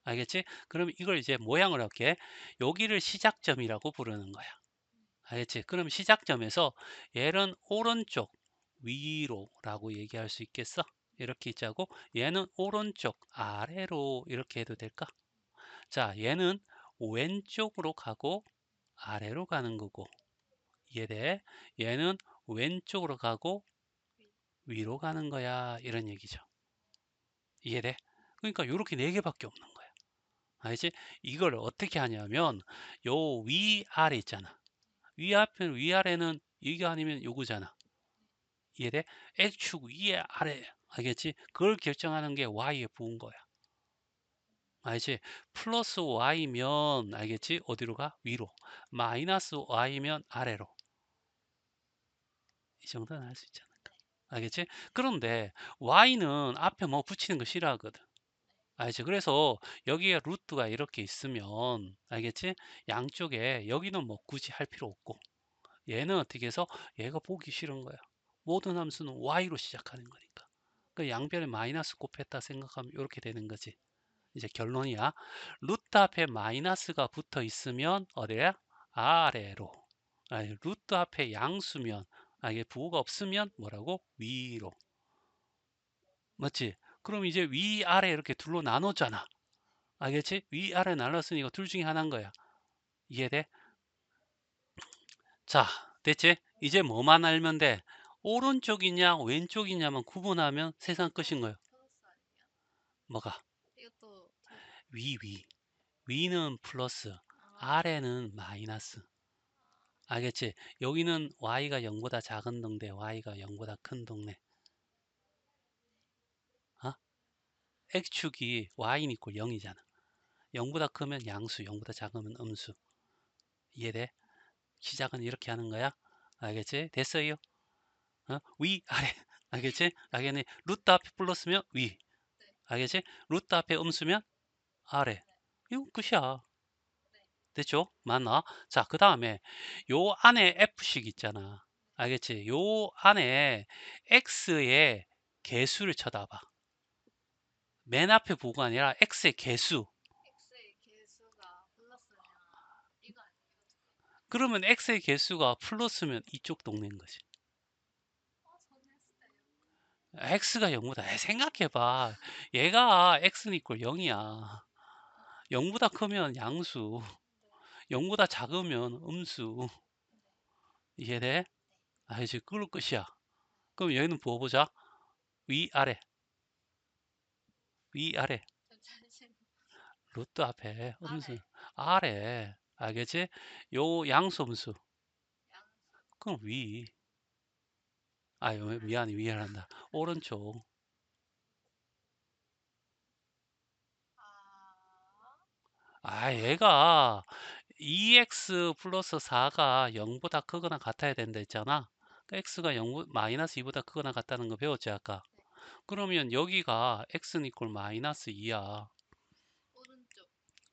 알겠지? 그럼 이걸 이제 모양을 할게. 여기를 시작점이라고 부르는 거야. 알겠지? 그럼 시작점에서 얘는 오른쪽 위로라고 얘기할 수 있겠어? 이렇게 있자고 얘는 오른쪽 아래로 이렇게 해도 될까? 자, 얘는 왼쪽으로 가고 아래로 가는 거고 이해돼? 얘는 왼쪽으로 가고 위로 가는 거야 이런 얘기죠. 이해돼? 그러니까 이렇게 네 개밖에 없는 거야. 알지? 이걸 어떻게 하냐면 요 위아래 있잖아. 위아래 위아래는 이게 아니면 요거잖아. 이해돼? X축 위에 아래 알겠지? 그걸 결정하는 게 Y에 부은 거야. 알지? 플러스 Y면 알겠지? 어디로 가? 위로. 마이너스 Y면 아래로. 이 정도는 할 수 있지 않을까? 알겠지? 그런데 Y는 앞에 뭐 붙이는 거 싫어하거든. 알지? 그래서 여기에 루트가 이렇게 있으면 알겠지? 양쪽에 여기는 뭐 굳이 할 필요 없고 얘는 어떻게 해서 얘가 보기 싫은 거야. 모든 함수는 Y로 시작하는 거니까. 그 양변에 마이너스 곱했다 생각하면 이렇게 되는 거지. 이제 결론이야. 루트 앞에 마이너스가 붙어 있으면 어디야? 아래로. 아니, 루트 앞에 양수면 이게 부호가 없으면 뭐라고? 위로. 맞지? 그럼 이제 위아래 이렇게 둘로 나눴잖아. 알겠지? 위아래 나눴으니까 둘 중에 하나인 거야. 이해돼? 자, 됐지? 이제 뭐만 알면 돼? 오른쪽이냐 왼쪽이냐만 구분하면 세상 끝인 거예요. 뭐가? 위. 위는 플러스, 아래는 마이너스. 알겠지? 여기는 y가 0보다 작은 동네, y가 0보다 큰 동네. 어? x축이 y는 이꼴 0이잖아. 0보다 크면 양수, 0보다 작으면 음수. 이해돼? 시작은 이렇게 하는 거야. 알겠지? 됐어요? 위, 아래. 알겠지? 알겠니? 루트 앞에 플러스면 위. 알겠지? 루트 앞에 음수면 아래. 이거 끝이야. 됐죠? 맞나? 자, 그 다음에 요 안에 F식 있잖아. 알겠지? 요 안에 X의 개수를 쳐다봐. 맨 앞에 보고 아니라 X의 개수. 그러면 X의 개수가 플러스면 이쪽 동네인 거지. X가 0보다 생각해봐. 얘가 X는 이꼴 0이야. 0보다 크면 양수, 0보다 작으면 음수. 이해돼? 이제 그걸로 끝이야. 그럼 여기는 부어보자. 위아래, 위아래. 루트 앞에 음수. 아래. 알겠지? 요 양수 음수. 그럼 위. 미안해. 미안한다. 오른쪽. 얘가 2x 플러스 4가 0보다 크거나 같아야 된다 했잖아. x가 0, 마이너스 2보다 크거나 같다는 거 배웠지, 아까? 그러면 여기가 x는 이꼴 마이너스 2야.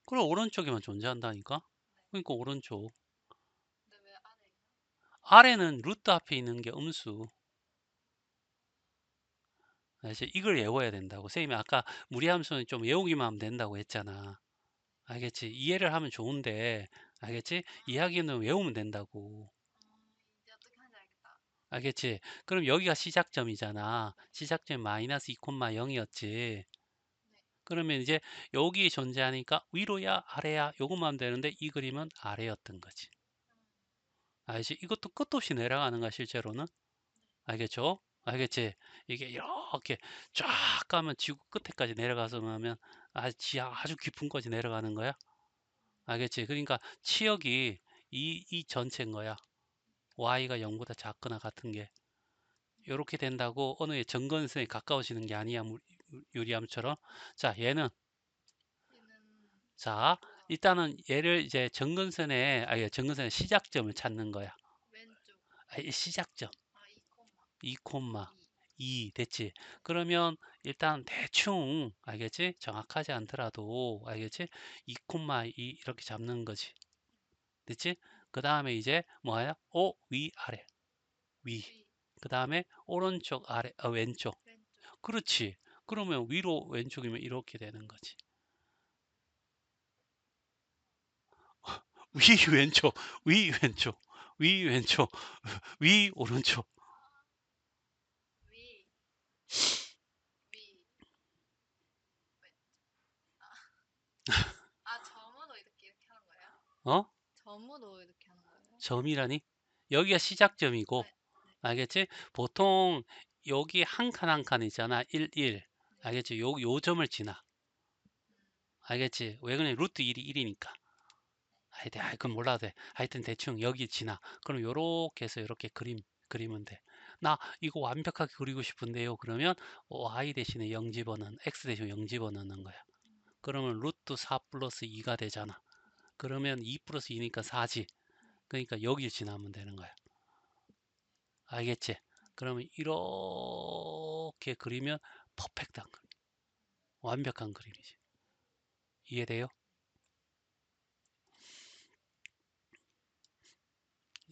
그럼 오른쪽에만 존재한다니까? 그러니까 오른쪽. 아래는 루트 앞에 있는 게 음수. 이제 이걸 외워야 된다고. 선생님이 아까 무리함수는 좀 외우기만 하면 된다고 했잖아. 알겠지? 이해를 하면 좋은데, 알겠지? 이야기는 외우면 된다고. 알겠지? 그럼 여기가 시작점이잖아. 시작점이 마이너스 2,0이었지. 그러면 이제 여기 존재하니까 위로야 아래야 요것만 하면 되는데 이 그림은 아래였던 거지. 알지? 이것도 끝도 없이 내려가는 거야 실제로는. 알겠죠? 알겠지? 이게 이렇게 쫙 가면 지구 끝에까지 내려가서 하면 지하 아주 깊은 곳이 내려가는 거야. 알겠지? 그러니까 치역이 이 전체인 거야. y가 0보다 작거나 같은 게. 이렇게 된다고 어느 정근선에 가까워지는 게 아니야. 유리함처럼. 자, 얘는 자, 일단은 얘를 이제 정근선의 시작점을 찾는 거야. 이 시작점. 2,2 됐지? 그러면 일단 대충 알겠지? 정확하지 않더라도 알겠지? 2,2 이렇게 잡는 거지. 됐지? 그 다음에 이제 뭐야? 위, 아래. 위. 그 다음에 오른쪽, 아래, 왼쪽. 그렇지. 그러면 위로 왼쪽이면 이렇게 되는 거지. 위 왼쪽, 위 왼쪽, 위 왼쪽, 위 오른쪽. 어? 점이라니? 여기가 시작점이고, 알겠지? 보통 여기 한 칸 한 칸 있잖아. 1, 1. 알겠지? 요 점을 지나. 알겠지? 왜 그러냐? 루트 1이 1이니까. 하여튼, 그건 몰라도 돼. 하여튼 대충 여기 지나. 그럼 요렇게 해서 이렇게 그리면 돼. 나 이거 완벽하게 그리고 싶은데요. 그러면 y 대신에 0 집어넣는, x 대신에 0 집어넣는 거야. 그러면 루트 4 플러스 2가 되잖아. 그러면 2 플러스 2니까 4지. 그러니까 여기 지나면 되는 거야. 알겠지? 그러면 이렇게 그리면 퍼펙트한 그림. 완벽한 그림이지. 이해돼요?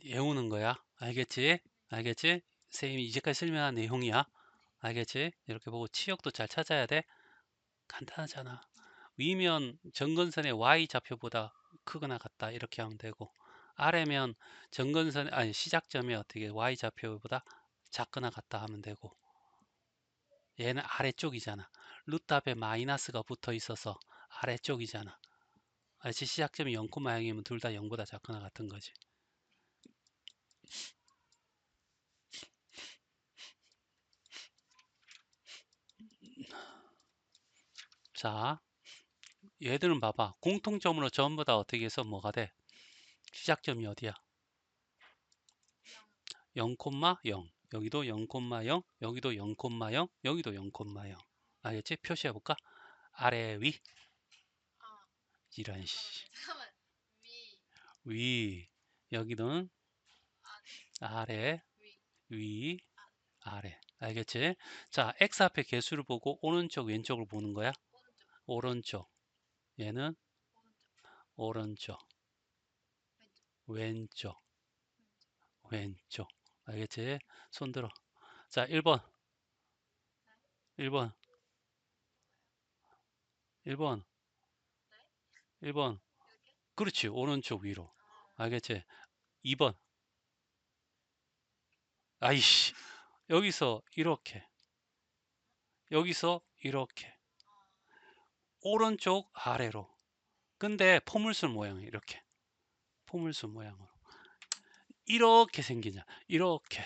외우는 거야. 알겠지? 알겠지? 선생님이 이제까지 설명한 내용이야. 알겠지? 이렇게 보고 치역도 잘 찾아야 돼. 간단하잖아. 위면 정근선의 y좌표보다 크거나 같다 이렇게 하면 되고 아래면 정근선 아니 시작점이 어떻게 y좌표보다 작거나 같다 하면 되고 얘는 아래쪽이잖아. 루트 앞에 마이너스가 붙어 있어서 아래쪽이잖아. 알지? 시작점이 0,0이면 둘 다 0보다 작거나 같은 거지. 자, 얘들은 봐봐. 공통점으로 전부 다 어떻게 해서 뭐가 돼? 시작점이 어디야? 0,0. 여기도 0,0, 여기도 0,0, 여기도 0,0. 알겠지? 표시해 볼까? 아래 위. 이런 씨. 잠깐만. 위. 여기는 아래, 위, 위, 아, 아래. 알겠지? 자, x 앞에 개수를 보고 오른쪽, 왼쪽을 보는 거야. 오른쪽, 오른쪽. 얘는 오른쪽, 오른쪽, 왼쪽, 왼쪽, 왼쪽. 왼쪽. 알겠지? 손 들어. 자, 1번, 네? 1번, 1번, 네? 1번. 이렇게? 그렇지. 오른쪽 위로. 아, 알겠지? 2번. 아이씨. 여기서 이렇게. 여기서 이렇게. 아, 오른쪽 아래로. 근데 포물선 모양 이렇게. 포물선 모양으로. 이렇게 생기냐. 이렇게.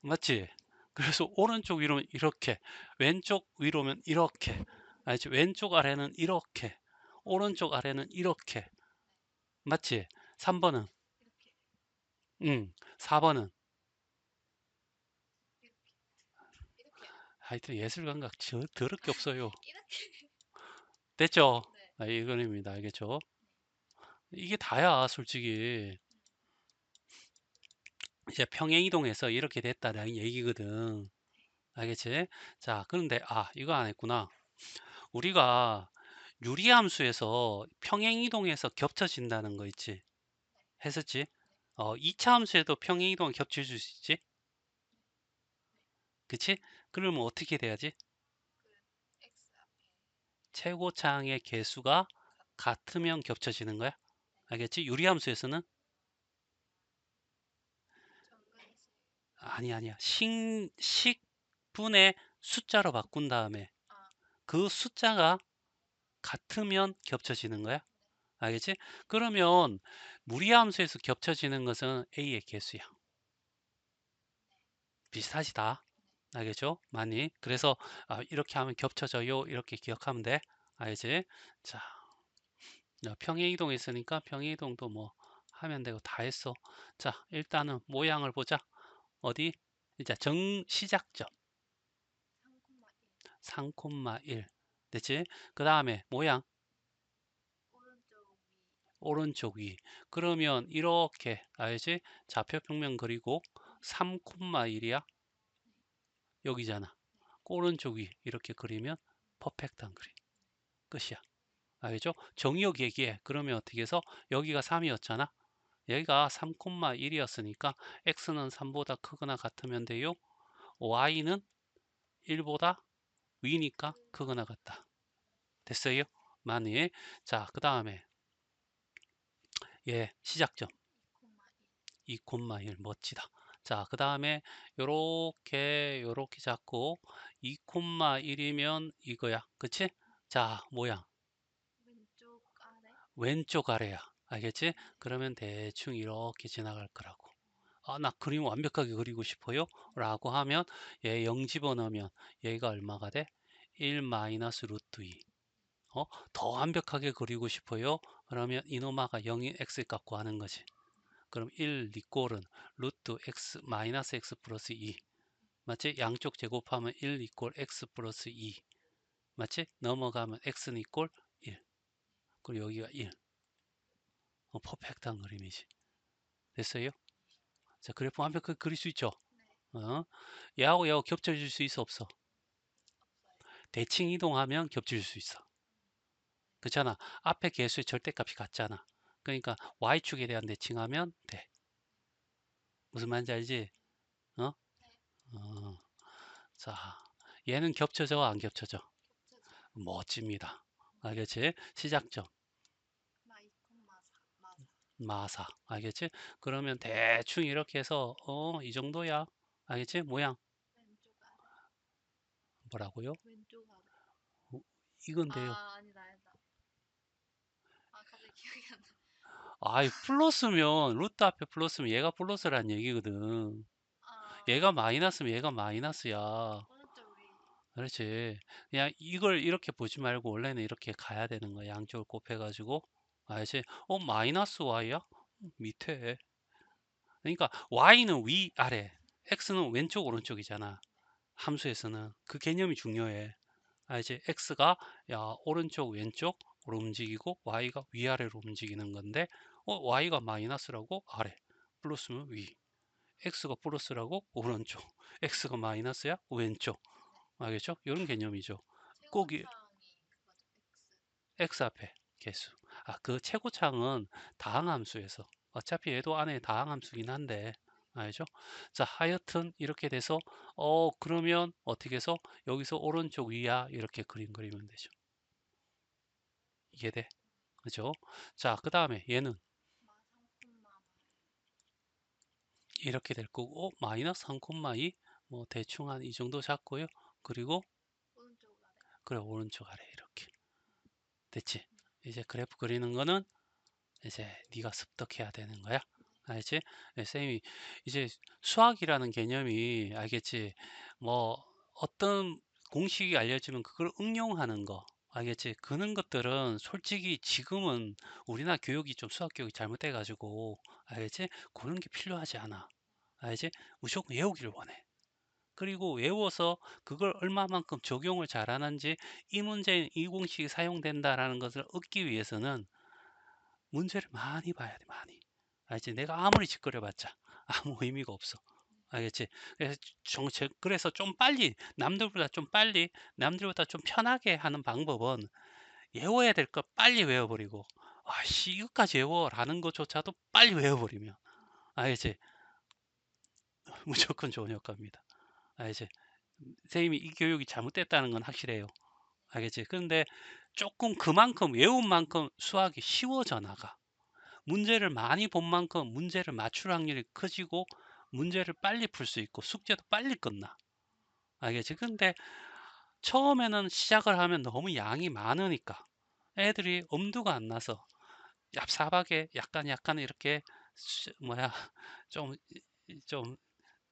맞지? 그래서 오른쪽 위로면 이렇게, 왼쪽 위로면 이렇게, 알지? 왼쪽 아래는 이렇게, 오른쪽 아래는 이렇게. 맞지? 3번은? 이렇게, 응. 4번은? 이렇게, 이렇게, 하여튼 예술 감각 저 더럽게 없어요. 이렇게. 됐죠? 네. 아, 이건입니다. 알겠죠? 이게 다야, 솔직히. 이제 평행이동해서 이렇게 됐다라는 얘기거든. 알겠지? 자, 그런데, 이거 안 했구나. 우리가 유리함수에서 평행이동해서 겹쳐진다는 거 있지? 했었지? 2차 함수에도 평행이동이 겹칠 수 있지? 그치? 그러면 어떻게 돼야지? 그 X 앞에 최고차항의 개수가 같, 같으면 겹쳐지는 거야? 네. 알겠지? 유리함수에서는? 정근식. 아니야. 식분의 숫자로 바꾼 다음에 아, 그 숫자가 같으면 겹쳐지는 거야? 네. 알겠지? 그러면 무리함수에서 겹쳐지는 것은 A의 개수야. 비슷하지 다. 알겠죠? 많이. 그래서 이렇게 하면 겹쳐져요. 이렇게 기억하면 돼. 알겠지? 자, 평행이동 했으니까 평행이동도 뭐 하면 되고 다 했어. 자, 일단은 모양을 보자. 어디? 이제 시작점 3,1. 3,1 됐지? 그 다음에 모양 오른쪽 위, 오른쪽 위. 그러면 이렇게 알지? 좌표평면 그리고 3,1이야. 네. 여기잖아. 네. 오른쪽 위 이렇게 그리면 퍼펙트한 그림. 끝이야. 알겠죠? 정의역 얘기해. 그러면 어떻게 해서 여기가 3이었잖아. 여기가 3,1이었으니까 x는 3보다 크거나 같으면 돼요. y는 1보다 위니까 1, 크거나 같다. 됐어요? 많이. 자, 그 다음에 시작점 2,1. 2,1 멋지다. 자, 그 다음에 요렇게 잡고 2,1이면 이거야. 그치? 자, 모양 왼쪽 아래. 왼쪽 아래야. 알겠지? 그러면 대충 이렇게 지나갈 거라고. 나 그림 완벽하게 그리고 싶어요? 라고 하면 얘 0 집어넣으면 얘가 얼마가 돼? 1 마이너스 루트 2. 더 완벽하게 그리고 싶어요? 그러면 이노마가 0인 x 갖고 하는 거지. 그럼 1 이꼴은 루트 x 마이너스 x 플러스 2. 맞지? 양쪽 제곱하면 1 이꼴 x 플러스 2. 맞지? 넘어가면 x는 이꼴 1. 그리고 여기가 1. 퍼펙트한 그림이지. 됐어요? 자, 그래프 완벽하게 그릴 수 있죠? 네. 얘하고 겹쳐질 수 있어, 없어? 없어요. 대칭 이동하면 겹칠 수 있어. 그렇잖아. 앞에 개수의 절대값이 같잖아. 그러니까 y축에 대한 대칭하면 돼. 무슨 말인지 알지? 어? 네. 어. 자, 얘는 겹쳐져, 안 겹쳐져? 겹쳐져요. 멋집니다. 알겠지? 시작점, 마 2,4. 마사. 마사. 알겠지? 그러면 대충 이렇게 해서, 이 정도야. 알겠지? 모양. 왼쪽 아래. 뭐라고요? 왼쪽 아래. 이건데요. 아, 아니다, 아니다. 아, 갑자기 기억이 안 나. 플러스면, 루트 앞에 플러스면 얘가 플러스란 얘기거든. 얘가 아, 마이너스면 얘가 마이너스야. 오른쪽 위. 그렇지. 그냥 이걸 이렇게 보지 말고 원래는 이렇게 가야 되는 거야. 양쪽을 곱해가지고. 알지? 마이너스 y야? 밑에. 그러니까 y는 위, 아래. x는 왼쪽, 오른쪽이잖아. 함수에서는. 그 개념이 중요해. 알지? x가 오른쪽, 왼쪽, 움직이고 y가 위아래로 움직이는 건데 y가 마이너스라고 아래, 플러스면 위, x가 플러스라고 오른쪽, x가 마이너스야 왼쪽. 알겠죠? 이런 개념이죠. 꼭 최고차항이 그거죠. x 앞에 개수. 그 최고창은 다항함수에서 어차피 얘도 안에 다항함수긴 한데 알죠? 자, 하여튼 이렇게 돼서 그러면 어떻게 해서 여기서 오른쪽 위야 이렇게 그리면 되죠. 이해돼? 그죠? 자, 그 다음에 얘는 마상콤마 이렇게 될 거고 마이너스 3,2 뭐 대충 한 이 정도 잡고요. 그리고 오른쪽 아래. 그래 오른쪽 아래 이렇게 됐지? 이제 그래프 그리는 거는 이제 네가 습득해야 되는 거야. 알지? 네, 쌤이 이제 수학이라는 개념이 알겠지? 뭐 어떤 공식이 알려지면 그걸 응용하는 거 알겠지? 그런 것들은 솔직히 지금은 우리나라 교육이 좀 수학 교육이 잘못돼 가지고 알겠지? 그런 게 필요하지 않아. 알지? 무조건 외우기를 원해. 그리고 외워서 그걸 얼마만큼 적용을 잘하는지 이 문제에 이 공식이 사용된다라는 것을 얻기 위해서는 문제를 많이 봐야 돼, 많이. 알지? 내가 아무리 짓거려봤자 아무 의미가 없어. 알겠지? 그래서 좀 빨리, 남들보다 좀 편하게 하는 방법은 외워야 될 거 빨리 외워버리고, 아씨, 이것까지 외워라는 것조차도 빨리 외워버리면, 알겠지? 무조건 좋은 효과입니다. 알겠지? 선생님이 이 교육이 잘못됐다는 건 확실해요. 알겠지? 그런데 조금 그만큼, 외운 만큼 수학이 쉬워져 나가. 문제를 많이 본 만큼 문제를 맞출 확률이 커지고 문제를 빨리 풀 수 있고 숙제도 빨리 끝나. 알겠지? 근데 처음에는 시작을 하면 너무 양이 많으니까 애들이 엄두가 안 나서 얍삽하게 약간 이렇게 뭐야 좀 좀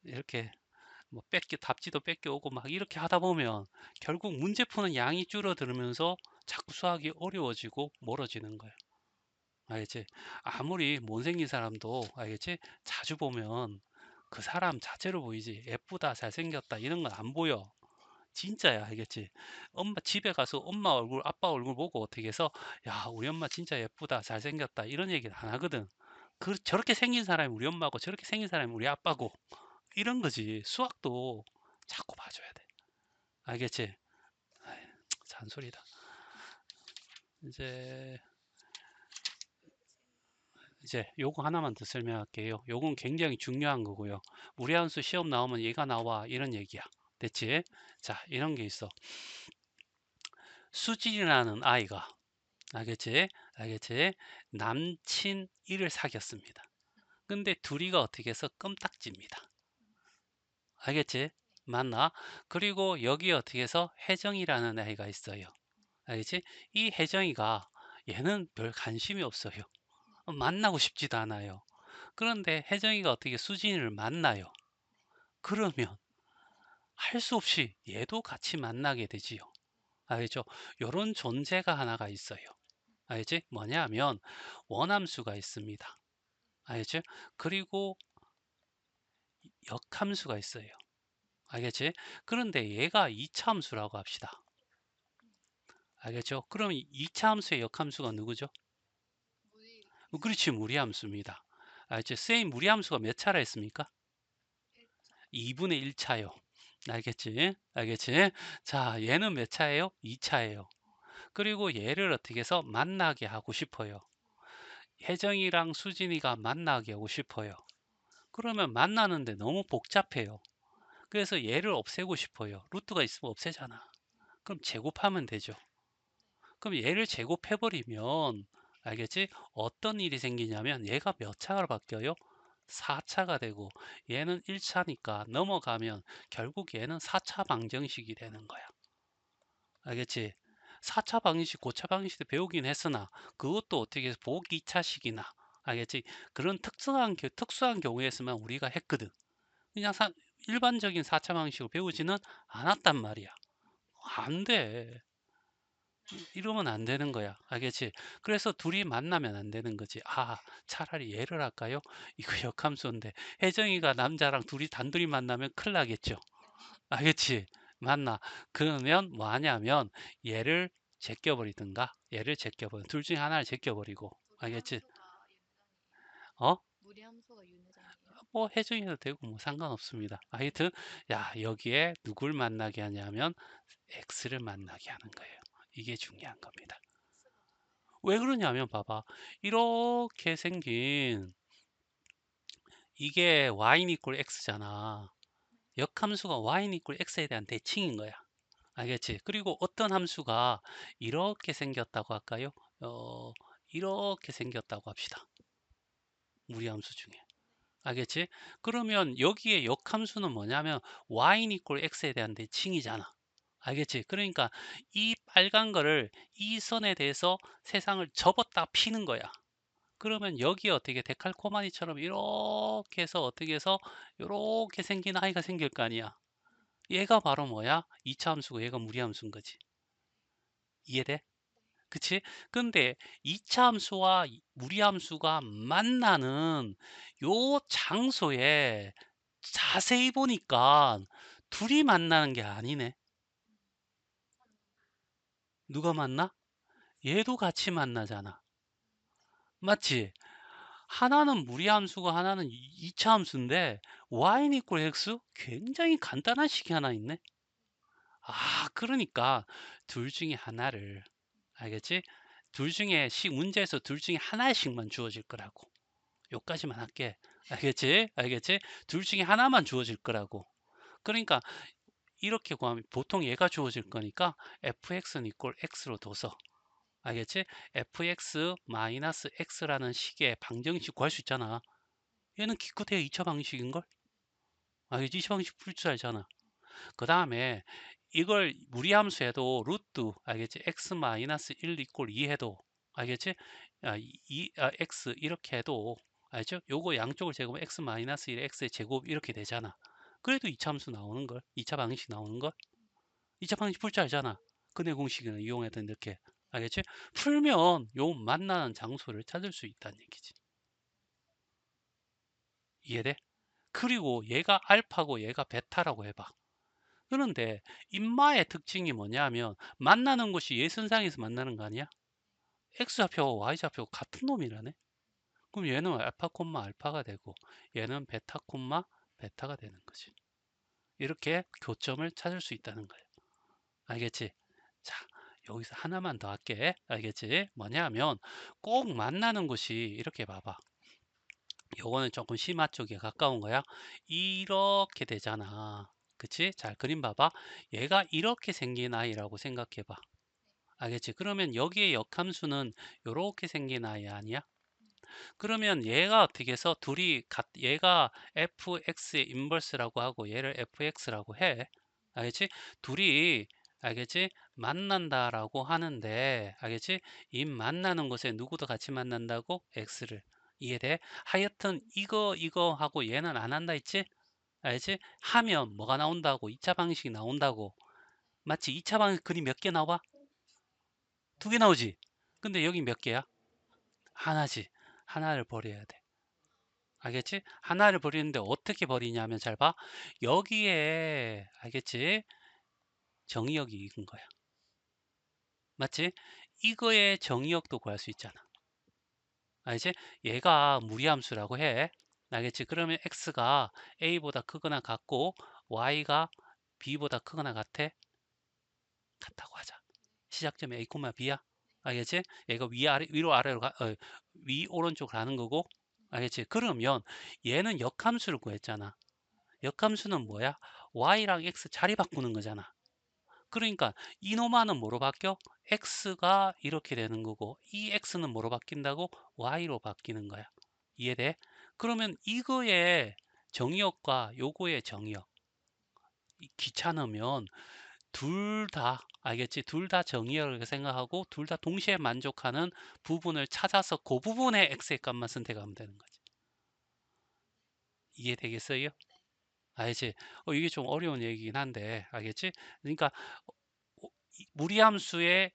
이렇게 뭐 답지도 뺏겨오고 막 이렇게 하다 보면 결국 문제 푸는 양이 줄어들면서 자꾸 수학이 어려워지고 멀어지는 거예요. 알겠지? 아무리 못생긴 사람도 알겠지? 자주 보면 그 사람 자체로 보이지 예쁘다 잘생겼다 이런 건 안 보여. 진짜야 알겠지? 엄마 집에 가서 엄마 얼굴 아빠 얼굴 보고 어떻게 해서 야 우리 엄마 진짜 예쁘다 잘생겼다 이런 얘기를 안 하거든. 저렇게 생긴 사람이 우리 엄마고 저렇게 생긴 사람이 우리 아빠고 이런 거지. 수학도 자꾸 봐줘야 돼. 알겠지? 아이, 잔소리다. 이제 요거 하나만 더 설명할게요. 요건 굉장히 중요한 거고요. 무리함수 시험 나오면 얘가 나와 이런 얘기야. 됐지? 자, 이런 게 있어. 수진이라는 아이가 알겠지? 알겠지? 남친 1을 사귀었습니다. 근데 둘이가 어떻게 해서 껌딱지입니다. 알겠지? 맞나? 그리고 여기 어떻게 해서 혜정이라는 아이가 있어요. 알겠지? 이 혜정이가 얘는 별 관심이 없어요. 만나고 싶지도 않아요. 그런데 혜정이가 어떻게 수진이를 만나요? 그러면 할 수 없이 얘도 같이 만나게 되지요. 알겠죠? 요런 존재가 하나가 있어요. 알겠지? 뭐냐면 원함수가 있습니다. 알겠지? 그리고 역함수가 있어요. 알겠지? 그런데 얘가 이차함수라고 합시다. 알겠죠? 그럼 2차 함수의 역함수가 누구죠? 무리 그렇지, 무리함수입니다. 알겠지? 쌤 무리함수가 몇 차라 했습니까? 1차. 2분의 1차요. 알겠지? 알겠지? 자, 얘는 몇 차예요? 2차예요. 그리고 얘를 어떻게 해서 만나게 하고 싶어요. 혜정이랑 수진이가 만나게 하고 싶어요. 그러면 만나는데 너무 복잡해요. 그래서 얘를 없애고 싶어요. 루트가 있으면 없애잖아. 그럼 제곱하면 되죠. 그럼 얘를 제곱해버리면 알겠지? 어떤 일이 생기냐면 얘가 몇 차가 바뀌어요? 4차가 되고 얘는 1차니까 넘어가면 결국 얘는 4차 방정식이 되는 거야. 알겠지? 4차 방정식, 고차 방정식도 배우긴 했으나 그것도 어떻게 해서 보기 2차식이나 알겠지? 그런 특수한 경우에서만 우리가 했거든. 그냥 일반적인 4차 방식을 배우지는 않았단 말이야. 안 돼. 이러면 안 되는 거야. 알겠지? 그래서 둘이 만나면 안 되는 거지. 차라리 얘를 할까요? 이거 역함수인데 혜정이가 남자랑 둘이 단둘이 만나면 큰일 나겠죠. 네. 알겠지? 맞나? 그러면 뭐 하냐면 얘를 제껴버리든가 얘를 제껴버려 둘 중에 하나를 제껴버리고 알겠지? 무리함수가 윤회장이에요. 어? 무리함수가 윤회장이에요. 뭐 해중해도 되고 뭐 상관없습니다. 하여튼 야 여기에 누굴 만나게 하냐면 X를 만나게 하는 거예요. 이게 중요한 겁니다. X가 누구예요? 왜 그러냐면 봐봐 이렇게 생긴 이게 y 이퀄 x잖아. 네. 역함수가 y 이퀄 x에 대한 대칭인 거야. 알겠지? 그리고 어떤 함수가 이렇게 생겼다고 할까요? 어, 이렇게 생겼다고 합시다. 무리함수 중에. 알겠지? 그러면 여기에 역함수는 뭐냐면 y 이퀄 x에 대한 대칭이잖아. 알겠지? 그러니까 이 빨간 거를 이 선에 대해서 세상을 접었다 피는 거야. 그러면 여기에 어떻게 데칼코마니처럼 이렇게 해서 어떻게 해서 이렇게 생긴 아이가 생길 거 아니야. 얘가 바로 뭐야? 이차 함수고 얘가 무리함수인 거지. 이해돼? 그치? 근데 이차 함수와 무리함수가 만나는 요 장소에 자세히 보니까 둘이 만나는 게 아니네. 누가 만나? 얘도 같이 만나잖아. 맞지? 하나는 무리함수고 하나는 이차 함수인데 y 이퀄 x 굉장히 간단한 식이 하나 있네. 아, 그러니까 둘 중에 하나를 알겠지? 둘 중에 문제에서 둘 중에 하나씩만 주어질 거라고. 요까지만 할게. 알겠지? 알겠지? 둘 중에 하나만 주어질 거라고. 그러니까 이렇게 구하면 보통 얘가 주어질 거니까 fx는 이꼴 x로 둬서 알겠지? fx 마이너스 x라는 식의 방정식 구할 수 있잖아. 얘는 기껏해야 2차 방식인걸? 알겠지? 2차 방식 풀 줄 알잖아. 그 다음에 이걸 무리함수해도 루트 알겠지? x 마이너스 1 이꼴 2 해도 알겠지? x 이렇게 해도 알죠? 요거 양쪽을 제곱하면 x 마이너스 1 x의 제곱 이렇게 되잖아. 그래도 2차 함수 나오는 걸, 2차 방식 나오는 걸, 2차 방식 풀 줄 알잖아. 근해 공식을 이용해도 이렇게 알겠지? 풀면 요 만나는 장소를 찾을 수 있다는 얘기지. 이해돼? 그리고 얘가 알파고 얘가 베타라고 해봐. 그런데 인마의 특징이 뭐냐면 만나는 곳이 예선상에서 만나는 거 아니야? X좌표와 Y좌표가 같은 놈이라네? 그럼 얘는 알파 콤마 알파가 되고 얘는 베타 콤마 베타가 되는 거지. 이렇게 교점을 찾을 수 있다는 거예요. 알겠지? 자, 여기서 하나만 더 할게. 알겠지? 뭐냐면 꼭 만나는 곳이 이렇게 봐봐. 요거는 조금 심화 쪽에 가까운 거야. 이렇게 되잖아. 그치? 잘 그림 봐봐. 얘가 이렇게 생긴 아이라고 생각해 봐. 알겠지? 그러면 여기에 역함수는 이렇게 생긴 아이 아니야? 그러면 얘가 어떻게 해서 얘가 fx의 인버스라고 하고 얘를 fx라고 해. 알겠지? 둘이 알겠지? 만난다라고 하는데 알겠지? 이 만나는 곳에 누구도 같이 만난다고? x를. 이해돼? 하여튼 이거 하고 얘는 안 한다 했지? 알지? 하면 뭐가 나온다고? 2차 방식이 나온다고. 맞지? 2차 방식 그림 몇 개 나와? 두 개 나오지? 근데 여기 몇 개야? 하나지. 하나를 버려야 돼. 알겠지? 하나를 버리는데 어떻게 버리냐면 잘 봐. 여기에 알겠지? 정의역이 익은 거야. 맞지? 이거의 정의역도 구할 수 있잖아. 알지? 얘가 무리함수라고 해. 알겠지? 그러면 x가 a보다 크거나 같고 y가 b보다 크거나 같아? 같다고 하자. 시작점이 a, b야. 알겠지? 얘가 위로 아래로 위 오른쪽으로 가는 거고. 알겠지? 그러면 얘는 역함수를 구했잖아. 역함수는 뭐야? y랑 x 자리 바꾸는 거잖아. 그러니까 이노마는 뭐로 바뀌어? x가 이렇게 되는 거고 이 x는 뭐로 바뀐다고? y로 바뀌는 거야. 이해돼? 그러면 이거의 정의역과 요거의 정의역 귀찮으면 둘 다 알겠지? 둘 다 정의역을 생각하고 둘 다 동시에 만족하는 부분을 찾아서 그 부분의 x의 값만 선택하면 되는 거지. 이해되겠어요? 알지? 이게 좀 어려운 얘기긴 한데 알겠지? 그러니까 무리함수의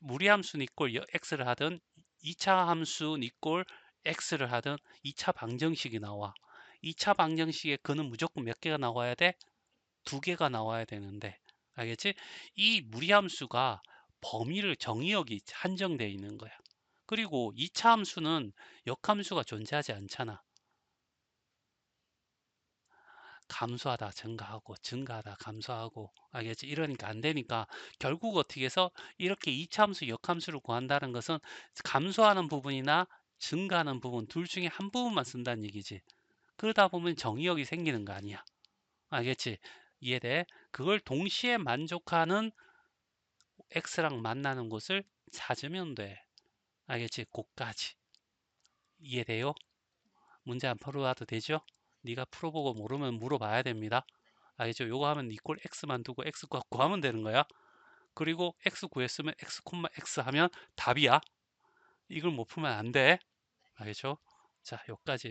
무리함수는 이꼴 x를 하든 2차 함수는 이꼴 x를 하든 2차 방정식이 나와. 2차 방정식에 그는 무조건 몇 개가 나와야 돼? 두 개가 나와야 되는데 알겠지? 이 무리함수가 범위를 정의역이 한정되어 있는 거야. 그리고 2차 함수는 역함수가 존재하지 않잖아. 감소하다 증가하고 증가하다 감소하고 알겠지? 이러니까 안 되니까 결국 어떻게 해서 이렇게 2차 함수 역함수를 구한다는 것은 감소하는 부분이나 증가하는 부분 둘 중에 한 부분만 쓴다는 얘기지. 그러다 보면 정의역이 생기는 거 아니야. 알겠지? 이해돼? 그걸 동시에 만족하는 x랑 만나는 곳을 찾으면 돼. 알겠지? 고까지. 이해돼요? 문제 안 풀어봐도 되죠? 네가 풀어보고 모르면 물어봐야 됩니다. 알겠죠? 요거 하면 이꼴 x만 두고 x 구하면 되는 거야. 그리고 x 구했으면 x, x 하면 답이야. 이걸 못 풀면 안 돼. 알겠죠? 자, 여기까지.